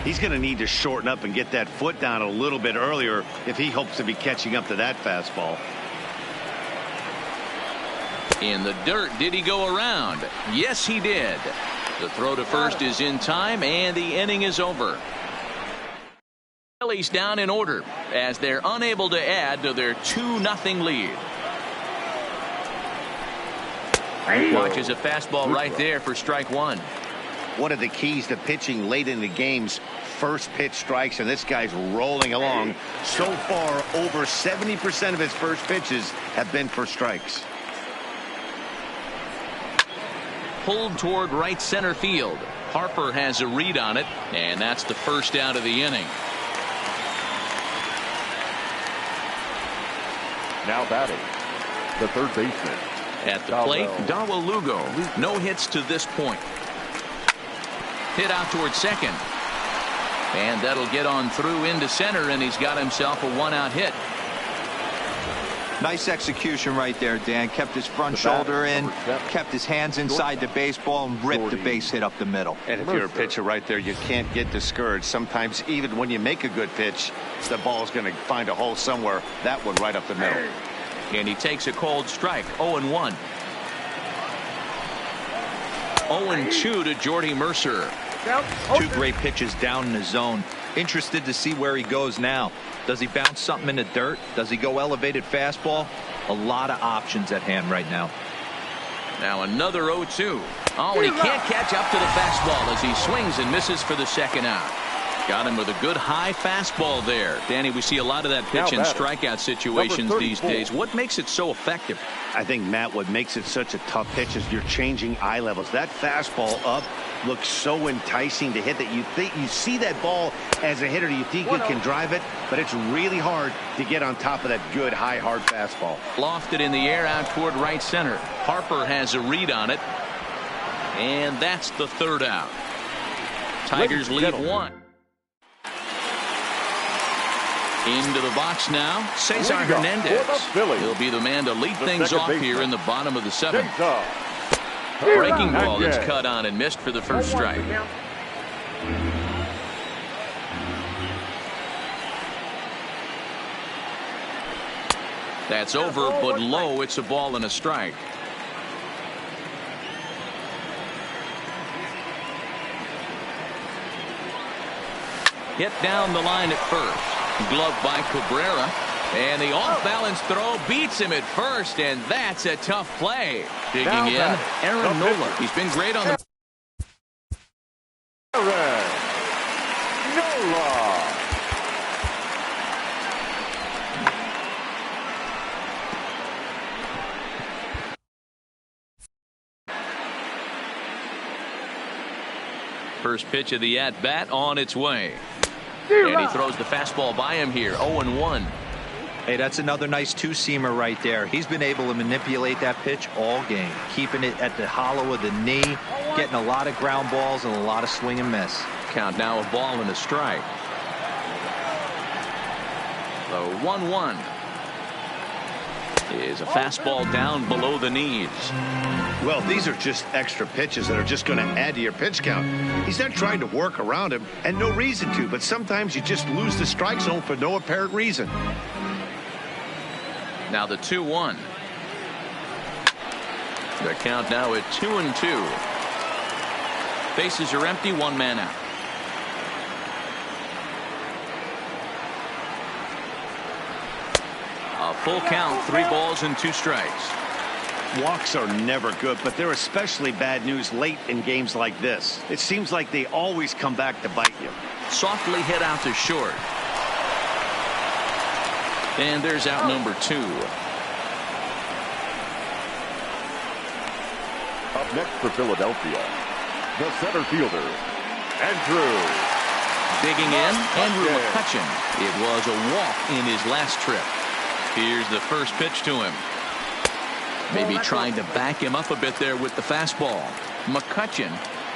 He's going to need to shorten up and get that foot down a little bit earlier if he hopes to be catching up to that fastball. In the dirt, did he go around? Yes, he did. The throw to first is in time, and the inning is over. Phillies down in order as they're unable to add to their 2-0 lead. Watches a fastball right there for strike 1. One of the keys to pitching late in the game's first pitch strikes, and this guy's rolling along. So far, over 70% of his first pitches have been for strikes. Pulled toward right center field. Harper has a read on it, and that's the first out of the inning. Now batting, the third baseman. At the plate, Darwell Lugo. No hits to this point. Hit out toward second. And that'll get on through into center, and he's got himself a 1-out hit. Nice execution right there, Dan. Kept his front shoulder in, kept his hands inside the baseball, and ripped the base hit up the middle. And if you're a pitcher right there, you can't get discouraged. Sometimes even when you make a good pitch, the ball's going to find a hole somewhere. That one right up the middle. And he takes a cold strike, 0-1. 0-2 to Jordy Mercer. 2 great pitches down in the zone. Interested to see where he goes now. Does he bounce something in the dirt? Does he go elevated fastball? A lot of options at hand right now. Now another 0-2. Oh, and he can't catch up to the fastball as he swings and misses for the second out. Got him with a good high fastball there. Danny, we see a lot of that pitch in strikeout situations these days. What makes it so effective? I think, Matt, what makes it such a tough pitch is you're changing eye levels. That fastball up looks so enticing to hit that you think you see that ball as a hitter. You think you can drive it, but it's really hard to get on top of that good high hard fastball. Lofted in the air out toward right center. Harper has a read on it, and that's the third out. Tigers lead 1. Into the box now, Cesar Hernandez. He'll be the man to lead things off here in the bottom of the 7th. Breaking ball that's cut on and missed for the first strike. That's over, but low. It's a ball and a strike. Hit down the line at first. Gloved by Cabrera. And the off-balance throw beats him at first, and that's a tough play. Digging in, Aaron Nola. He's been great on the... Nola. First pitch of the at-bat on its way. And he throws the fastball by him here, 0-1. Hey, that's another nice 2-seamer right there. He's been able to manipulate that pitch all game, keeping it at the hollow of the knee, getting a lot of ground balls and a lot of swing and miss. Count now, a ball and a strike. The 1-1. is a fastball down below the knees. Well, these are just extra pitches that are just going to add to your pitch count. He's not trying to work around him, and no reason to, but sometimes you just lose the strike zone for no apparent reason. Now the 2-1. The count now at 2-2. Bases are empty, one man out. A full count, 3 balls and 2 strikes. Walks are never good, but they're especially bad news late in games like this. It seems like they always come back to bite you. Softly hit out to short. And there's out number 2. Up next for Philadelphia, the center fielder, Andrew. Digging in, Andrew Mccutchen. It was a walk in his last trip. Here's the first pitch to him. Maybe trying to back him up a bit there with the fastball. Mccutchen,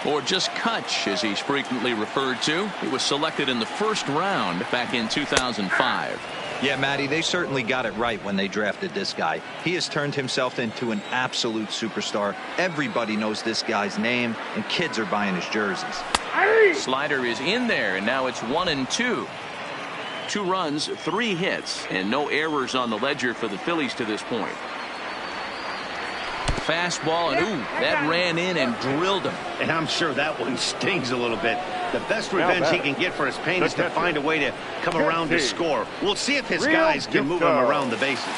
or just Cutch as he's frequently referred to. He was selected in the first round back in 2005. Yeah, Matty, they certainly got it right when they drafted this guy. He has turned himself into an absolute superstar. Everybody knows this guy's name, and kids are buying his jerseys. Slider is in there, and now it's 1-2. 2 runs, 3 hits, and no errors on the ledger for the Phillies to this point. Fastball, and ooh, that ran in and drilled him. And I'm sure that one stings a little bit. The best revenge he can get for his pain is to find a way to come around to score. We'll see if his guys can move him around the bases.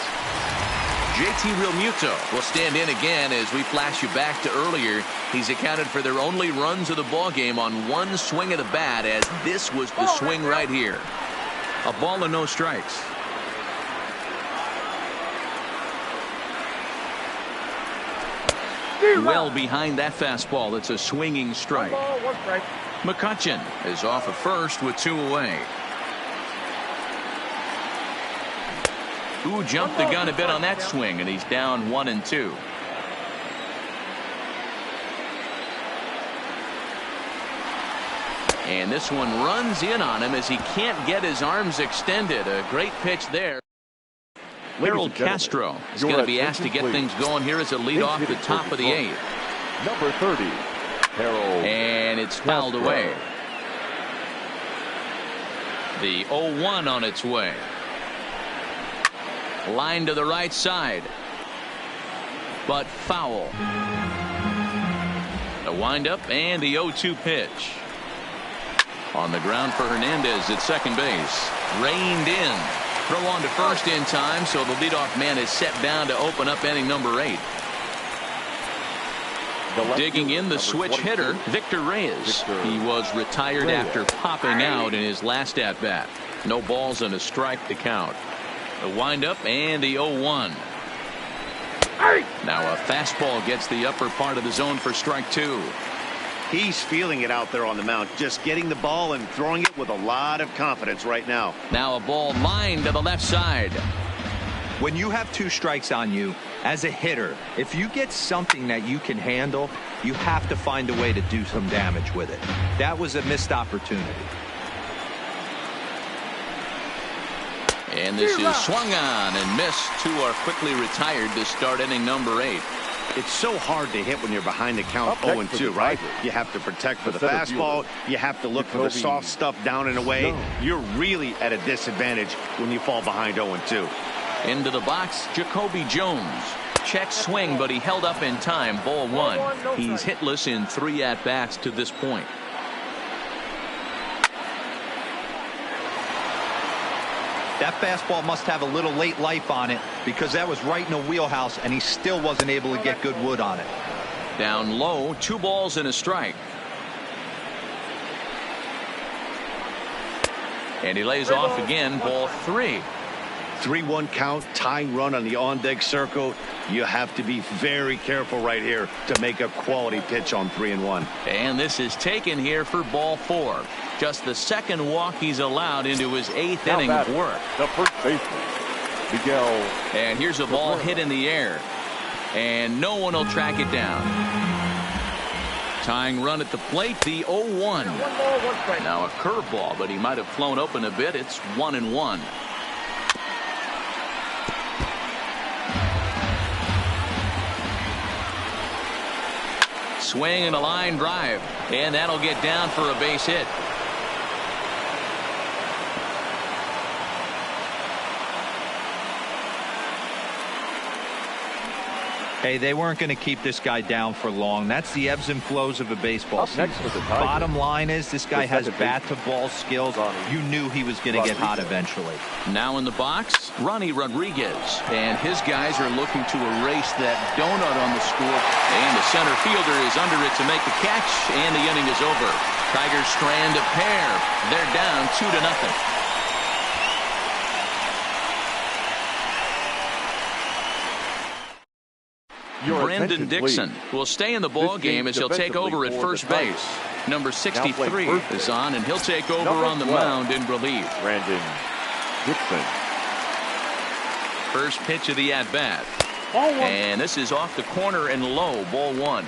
JT Realmuto will stand in again as we flash you back to earlier. He's accounted for their only runs of the ball game on 1 swing of the bat, as this was the swing right here. A ball and no strikes. Well behind that fastball. It's a swinging strike. Mccutchen is off at first with 2 away. Ooh, jumped the gun a bit on that swing, and he's down 1-2. And this one runs in on him as he can't get his arms extended. A great pitch there. Harold Castro is going to be asked to get things going here as a lead off the top of the 8th. Number 30, Harold. And it's fouled away. The 0-1 on its way. Line to the right side. But foul. The windup and the 0-2 pitch. On the ground for Hernandez at second base. Reined in. Throw on to first in time, so the leadoff man is set down to open up inning number 8. Digging in the switch hitter, Victor Reyes. He was retired after popping out in his last at-bat. No balls and a strike to count. The windup and the 0-1. Now a fastball gets the upper part of the zone for strike 2. He's feeling it out there on the mound, just getting the ball and throwing it with a lot of confidence right now. Now a ball lined to the left side. When you have 2 strikes on you, as a hitter, if you get something that you can handle, you have to find a way to do some damage with it. That was a missed opportunity. And this is swung on and missed. 2 are quickly retired to start inning number 8. It's so hard to hit when you're behind the count 0-2, right? You have to protect for the fastball. You have to look for the soft stuff down and away. You're really at a disadvantage when you fall behind 0-2. Into the box, Jacoby Jones. Check swing, but he held up in time. Ball 1. He's hitless in 3 at-bats to this point. That fastball must have a little late life on it, because that was right in the wheelhouse, and he still wasn't able to get good wood on it. Down low, 2 balls and a strike. And he lays off again, ball 3. 3-1 count, tying run on the on-deck circle. You have to be very careful right here to make a quality pitch on 3-1. And this is taken here for ball 4. Just the second walk he's allowed into his 8th inning of work. The first baseman, Miguel. And here's a ball hit in the air. And no one will track it down. Tying run at the plate, the 0-1. Now a curveball, but he might have flown open a bit. It's 1-1. swing and a line drive, and that'll get down for a base hit. Hey, they weren't going to keep this guy down for long. That's the ebbs and flows of a baseball season. Bottom line is this guy has bat-to-ball skills. You knew he was going to get hot eventually. Now in the box, Ronnie Rodriguez. And his guys are looking to erase that donut on the score. And the center fielder is under it to make the catch, and the inning is over. Tigers strand a pair. They're down 2-0. Brendan Dickerson will stay in the ball game as he'll take over at first base. Number 63 is on, and he'll take over on the mound in relief. Brendan Dickerson. First pitch of the at-bat. And this is off the corner and low, ball one.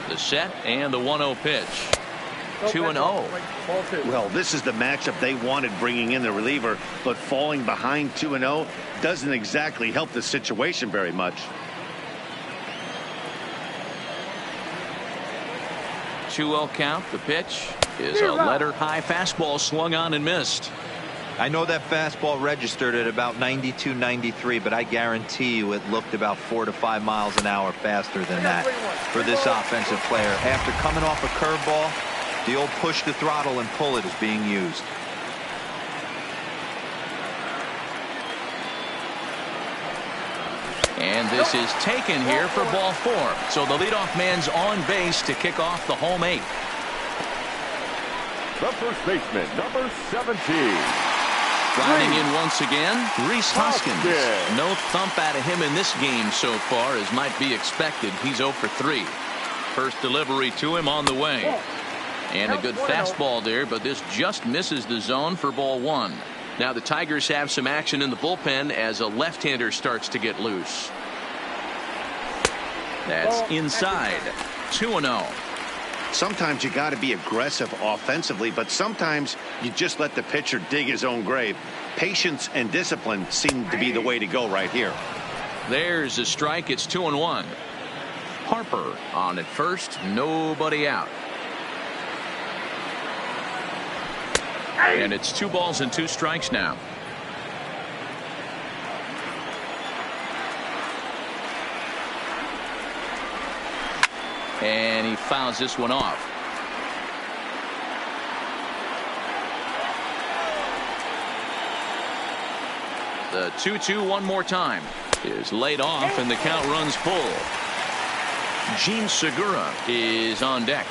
The set and the 1-0 pitch. 2-0. Well, this is the matchup they wanted, bringing in the reliever, but falling behind 2-0 doesn't exactly help the situation very much. 2-0 count. The pitch is a letter-high fastball swung on and missed. I know that fastball registered at about 92, 93, but I guarantee you it looked about 4 to 5 miles an hour faster than that for this offensive player. After coming off a curveball, the old push the throttle and pull it is being used. And this is taken here for ball four. So the leadoff man's on base to kick off the home eighth. The first baseman, number 17. Riding in once again, Reese Hoskins. No thump out of him in this game so far, as might be expected. He's 0 for 3. First delivery to him on the way. And a good fastball there, but this just misses the zone for ball one. Now the Tigers have some action in the bullpen as a left-hander starts to get loose. That's inside. 2-0. Sometimes you got to be aggressive offensively, but sometimes you just let the pitcher dig his own grave. Patience and discipline seem to be the way to go right here. There's a strike. It's 2-1. Harper on at first. Nobody out. And it's 2 balls and 2 strikes now. And he fouls this one off. The 2-2 one more time is laid off, and the count runs full. Gene Segura is on deck.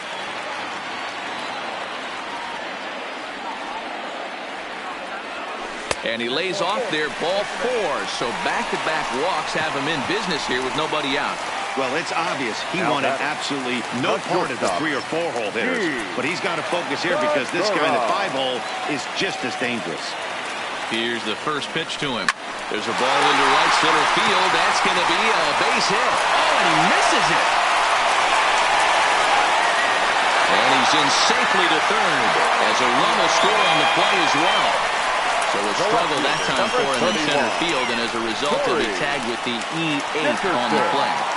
And he lays off there, ball 4. So back-to-back walks have him in business here with nobody out. Well, it's obvious he wanted absolutely no part of the 3 or 4 hole hitters. But he's got to focus here because this guy in the 5 hole is just as dangerous. Here's the first pitch to him. There's a ball into right center field. That's going to be a base hit. Oh, and he misses it. And he's in safely to third as a run will score on the play as well. So a struggle that time for him in center field, and as a result he'll be tagged with the E8 on the play.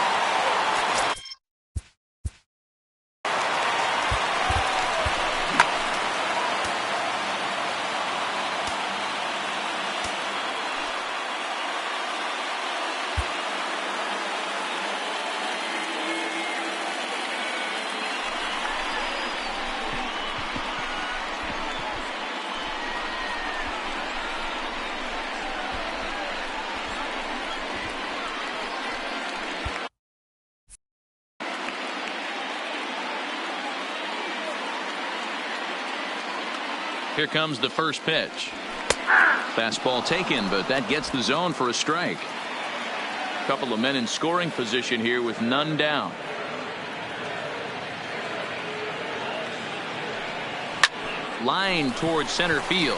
Here comes the first pitch. Fastball taken, but that gets the zone for a strike. A couple of men in scoring position here with none down. Line towards center field.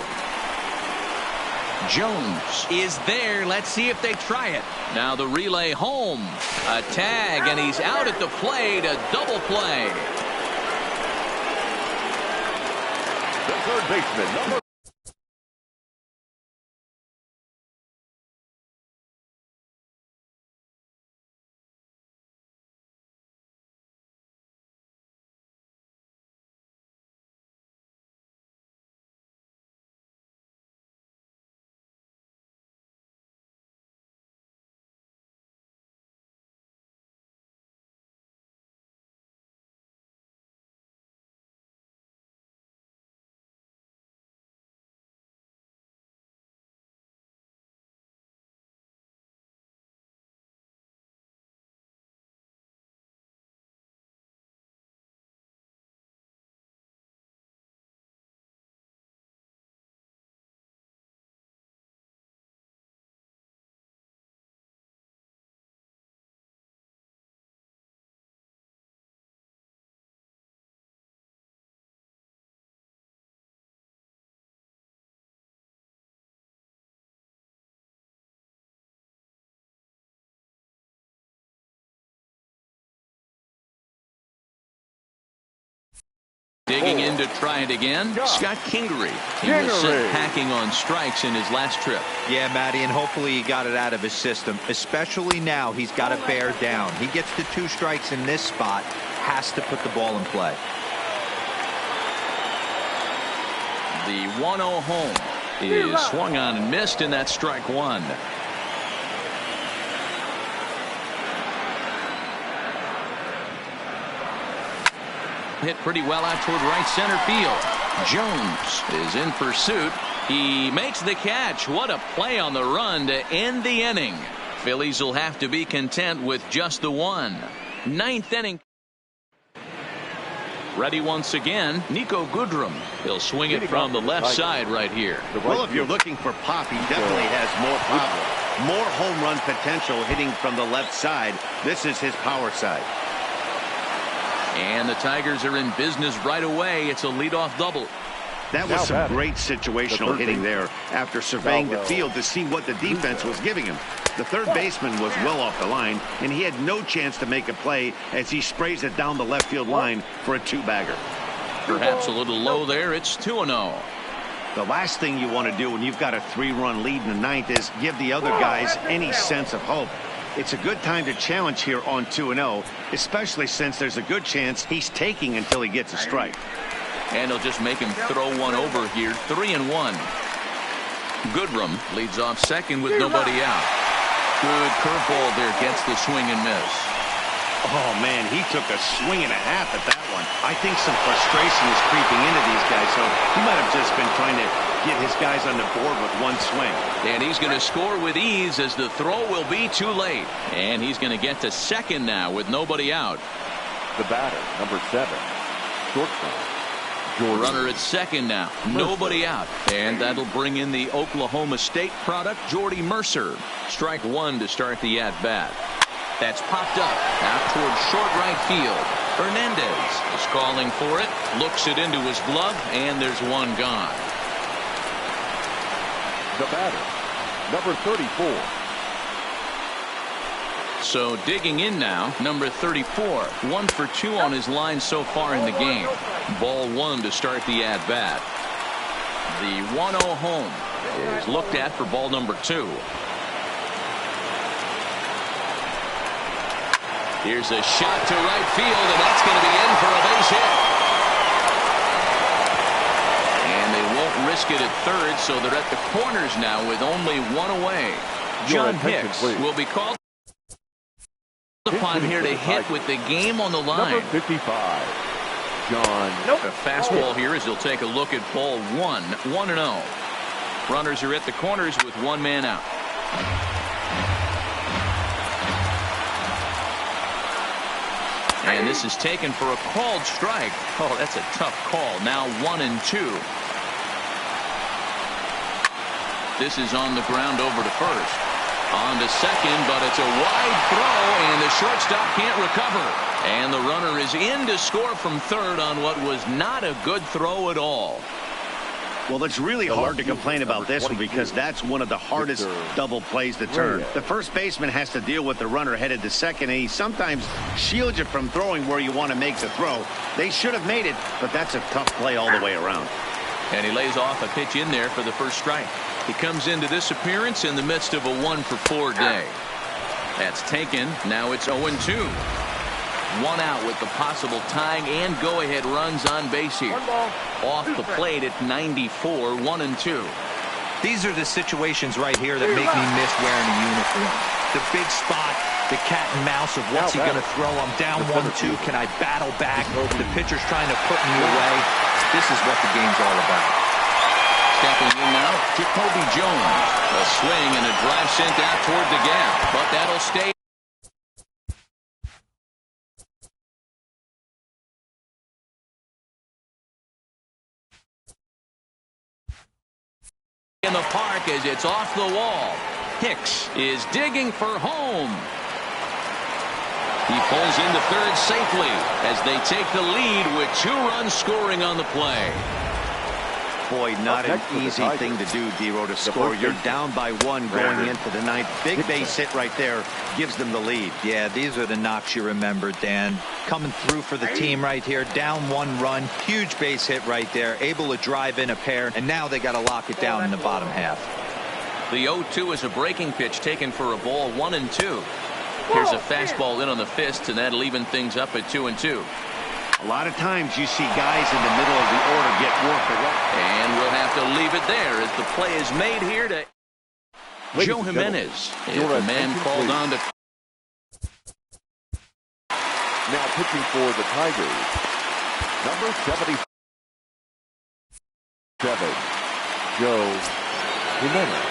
Jones is there. Let's see if they try it. Now the relay home. A tag, and he's out at the plate. A double play. The third baseman, number Stepping in to try it again, Scott Kingery. He was sent packing on strikes in his last trip. Yeah, Matty, and hopefully he got it out of his system. Especially now, he's got to bear down. He gets the 2 strikes in this spot, has to put the ball in play. The 1-0 home is swung on and missed, and that's strike 1. Hit pretty well out toward right center field. Jones is in pursuit. He makes the catch. What a play on the run to end the inning. Phillies will have to be content with just the 1. 9th inning. Ready once again, Niko Goodrum. He'll swing it from the left side right here. Well, if you're looking for pop, he definitely has more power. More home run potential hitting from the left side. This is his power side. And the Tigers are in business right away. It's a leadoff double. That was some great situational hitting there after surveying the field to see what the defense was giving him. The third baseman was well off the line, and he had no chance to make a play as he sprays it down the left field line for a 2-bagger. Perhaps a little low there. It's 2-0. The last thing you want to do when you've got a 3-run lead in the 9th is give the other guys any sense of hope. It's a good time to challenge here on 2-0, especially since there's a good chance he's taking until he gets a strike. And he'll just make him throw one over here. 3-1. Goodrum leads off second with nobody out. Good curveball there, gets the swing and miss. Oh, man, he took a swing and a half at that one. I think some frustration is creeping into these guys, so he might have just been trying to get his guys on the board with one swing. And he's going to score with ease as the throw will be too late. And he's going to get to second now with nobody out. The batter, number 7, shortstop. Runner at second now. Nobody out. And that'll bring in the Oklahoma State product, Jordy Mercer. Strike 1 to start the at-bat. That's popped up out towards short right field. Hernandez is calling for it. Looks it into his glove, and there's one gone. The batter, number 34. So digging in now, number 34. 1 for 2 on his line so far in the game. Ball 1 to start the at-bat. The 1-0 home is looked at for ball number 2. Here's a shot to right field, and that's going to be in for a base hit. And they won't risk it at third, so they're at the corners now with only 1 away. John Hicks will be called upon here to hit with the game on the line. Number 55, John. A fastball here as he'll take a look at ball 1. 1-0. Runners are at the corners with 1 man out. And this is taken for a called strike. Oh, that's a tough call. Now 1-2. This is on the ground over to first. On to second, but it's a wide throw, and the shortstop can't recover. And the runner is in to score from third on what was not a good throw at all. Well, it's really hard to complain about this one because that's one of the hardest double plays to turn. The first baseman has to deal with the runner headed to second, and he sometimes shields you from throwing where you want to make the throw. They should have made it, but that's a tough play all the way around. And he lays off a pitch in there for the first strike. He comes into this appearance in the midst of a 1-for-4 day. That's taken. Now it's 0-2. 1 out with the possible tying and go-ahead runs on base here. Off the plate at 94, 1-2. These are the situations right here that make me miss wearing a uniform. The big spot, the cat and mouse of what's he going to throw. I'm down 1-2. Can I battle back? The pitcher's trying to put me away. This is what the game's all about. Stepping in now, Jacoby Jones. A swing and a drive sent out toward the gap, but that'll stay. In the park as it's off the wall. Hicks is digging for home. He pulls into third safely as they take the lead with 2 runs scoring on the play. Boy, not an easy thing to do, D-Row, to score. You're down by 1 going into the 9th. Big base hit right there gives them the lead. Yeah, these are the knocks you remember, Dan. Coming through for the team right here. Down 1 run. Huge base hit right there. Able to drive in a pair. And now they got to lock it down in the bottom half. The 0-2 is a breaking pitch taken for a ball, 1-2. Here's a fastball in on the fist, and that'll even things up at 2-2. A lot of times you see guys in the middle of the order get work away. And we'll have to leave it there as the play is made here to Joe Jimenez. If a man called on to... Now pitching for the Tigers, number 77, Joe Jimenez.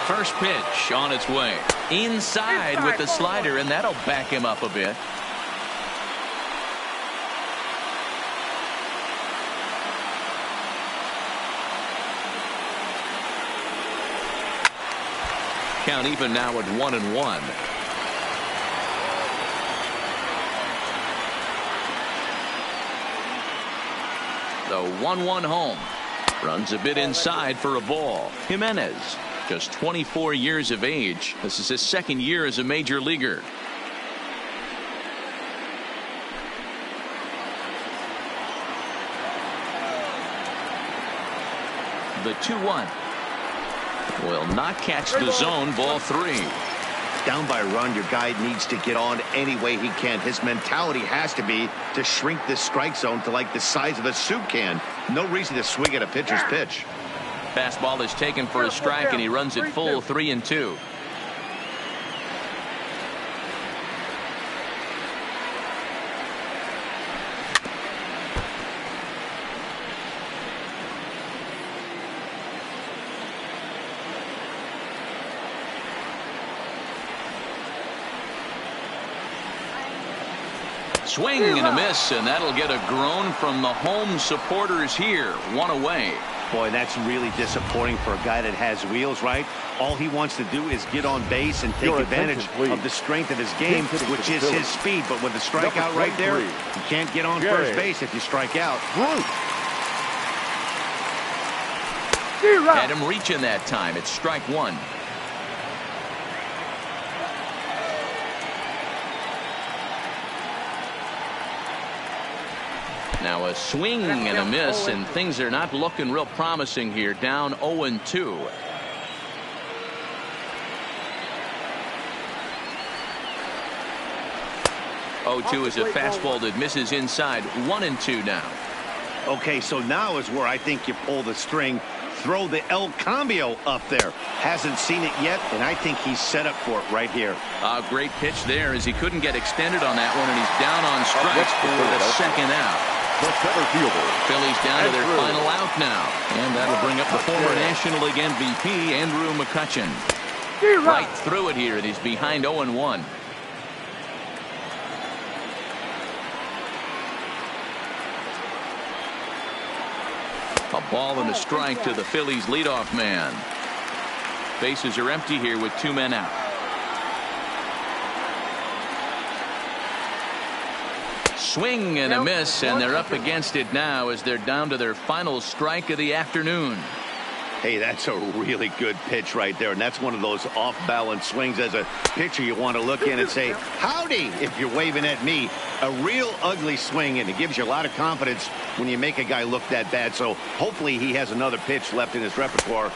First pitch on its way. Inside with the slider, and that'll back him up a bit. Count even now at 1-1. The 1-1 home. Runs a bit inside for a ball. Jimenez, just 24 years of age. This is his 2nd year as a major leaguer. The 2-1. Will not catch the zone. Ball 3. Down by a run, your guy needs to get on any way he can. His mentality has to be to shrink this strike zone to like the size of a soup can. No reason to swing at a pitcher's pitch. Fastball is taken for a strike, and he runs it full, 3-2. Swing and a miss, and that'll get a groan from the home supporters here. 1 away. Boy, that's really disappointing for a guy that has wheels, right? All he wants to do is get on base and take advantage of the strength of his game, which is his speed. But with the strikeout right there, you can't get on first base if you strike out. Had him reaching that time. It's strike 1. Now a swing and a miss, and things are not looking real promising here. Down 0-2. 0-2 is a fastball that misses inside. 1-2 now. Okay, so now is where I think you pull the string. Throw the El Cambio up there. Hasn't seen it yet, and I think he's set up for it right here. A great pitch there as he couldn't get extended on that one, and he's down on strikes for the 2nd out. The center fielder. Phillies down to their final out now. And that'll bring up the former National League MVP, Andrew Mccutchen. Right through it here, and he's behind 0-1. A ball and a strike to the Phillies leadoff man. Bases are empty here with 2 men out. Swing and a miss, and they're up against it now as they're down to their final strike of the afternoon. Hey, that's a really good pitch right there, and that's one of those off-balance swings. As a pitcher, you want to look in and say, howdy, if you're waving at me. A real ugly swing, and it gives you a lot of confidence when you make a guy look that bad. So hopefully he has another pitch left in his repertoire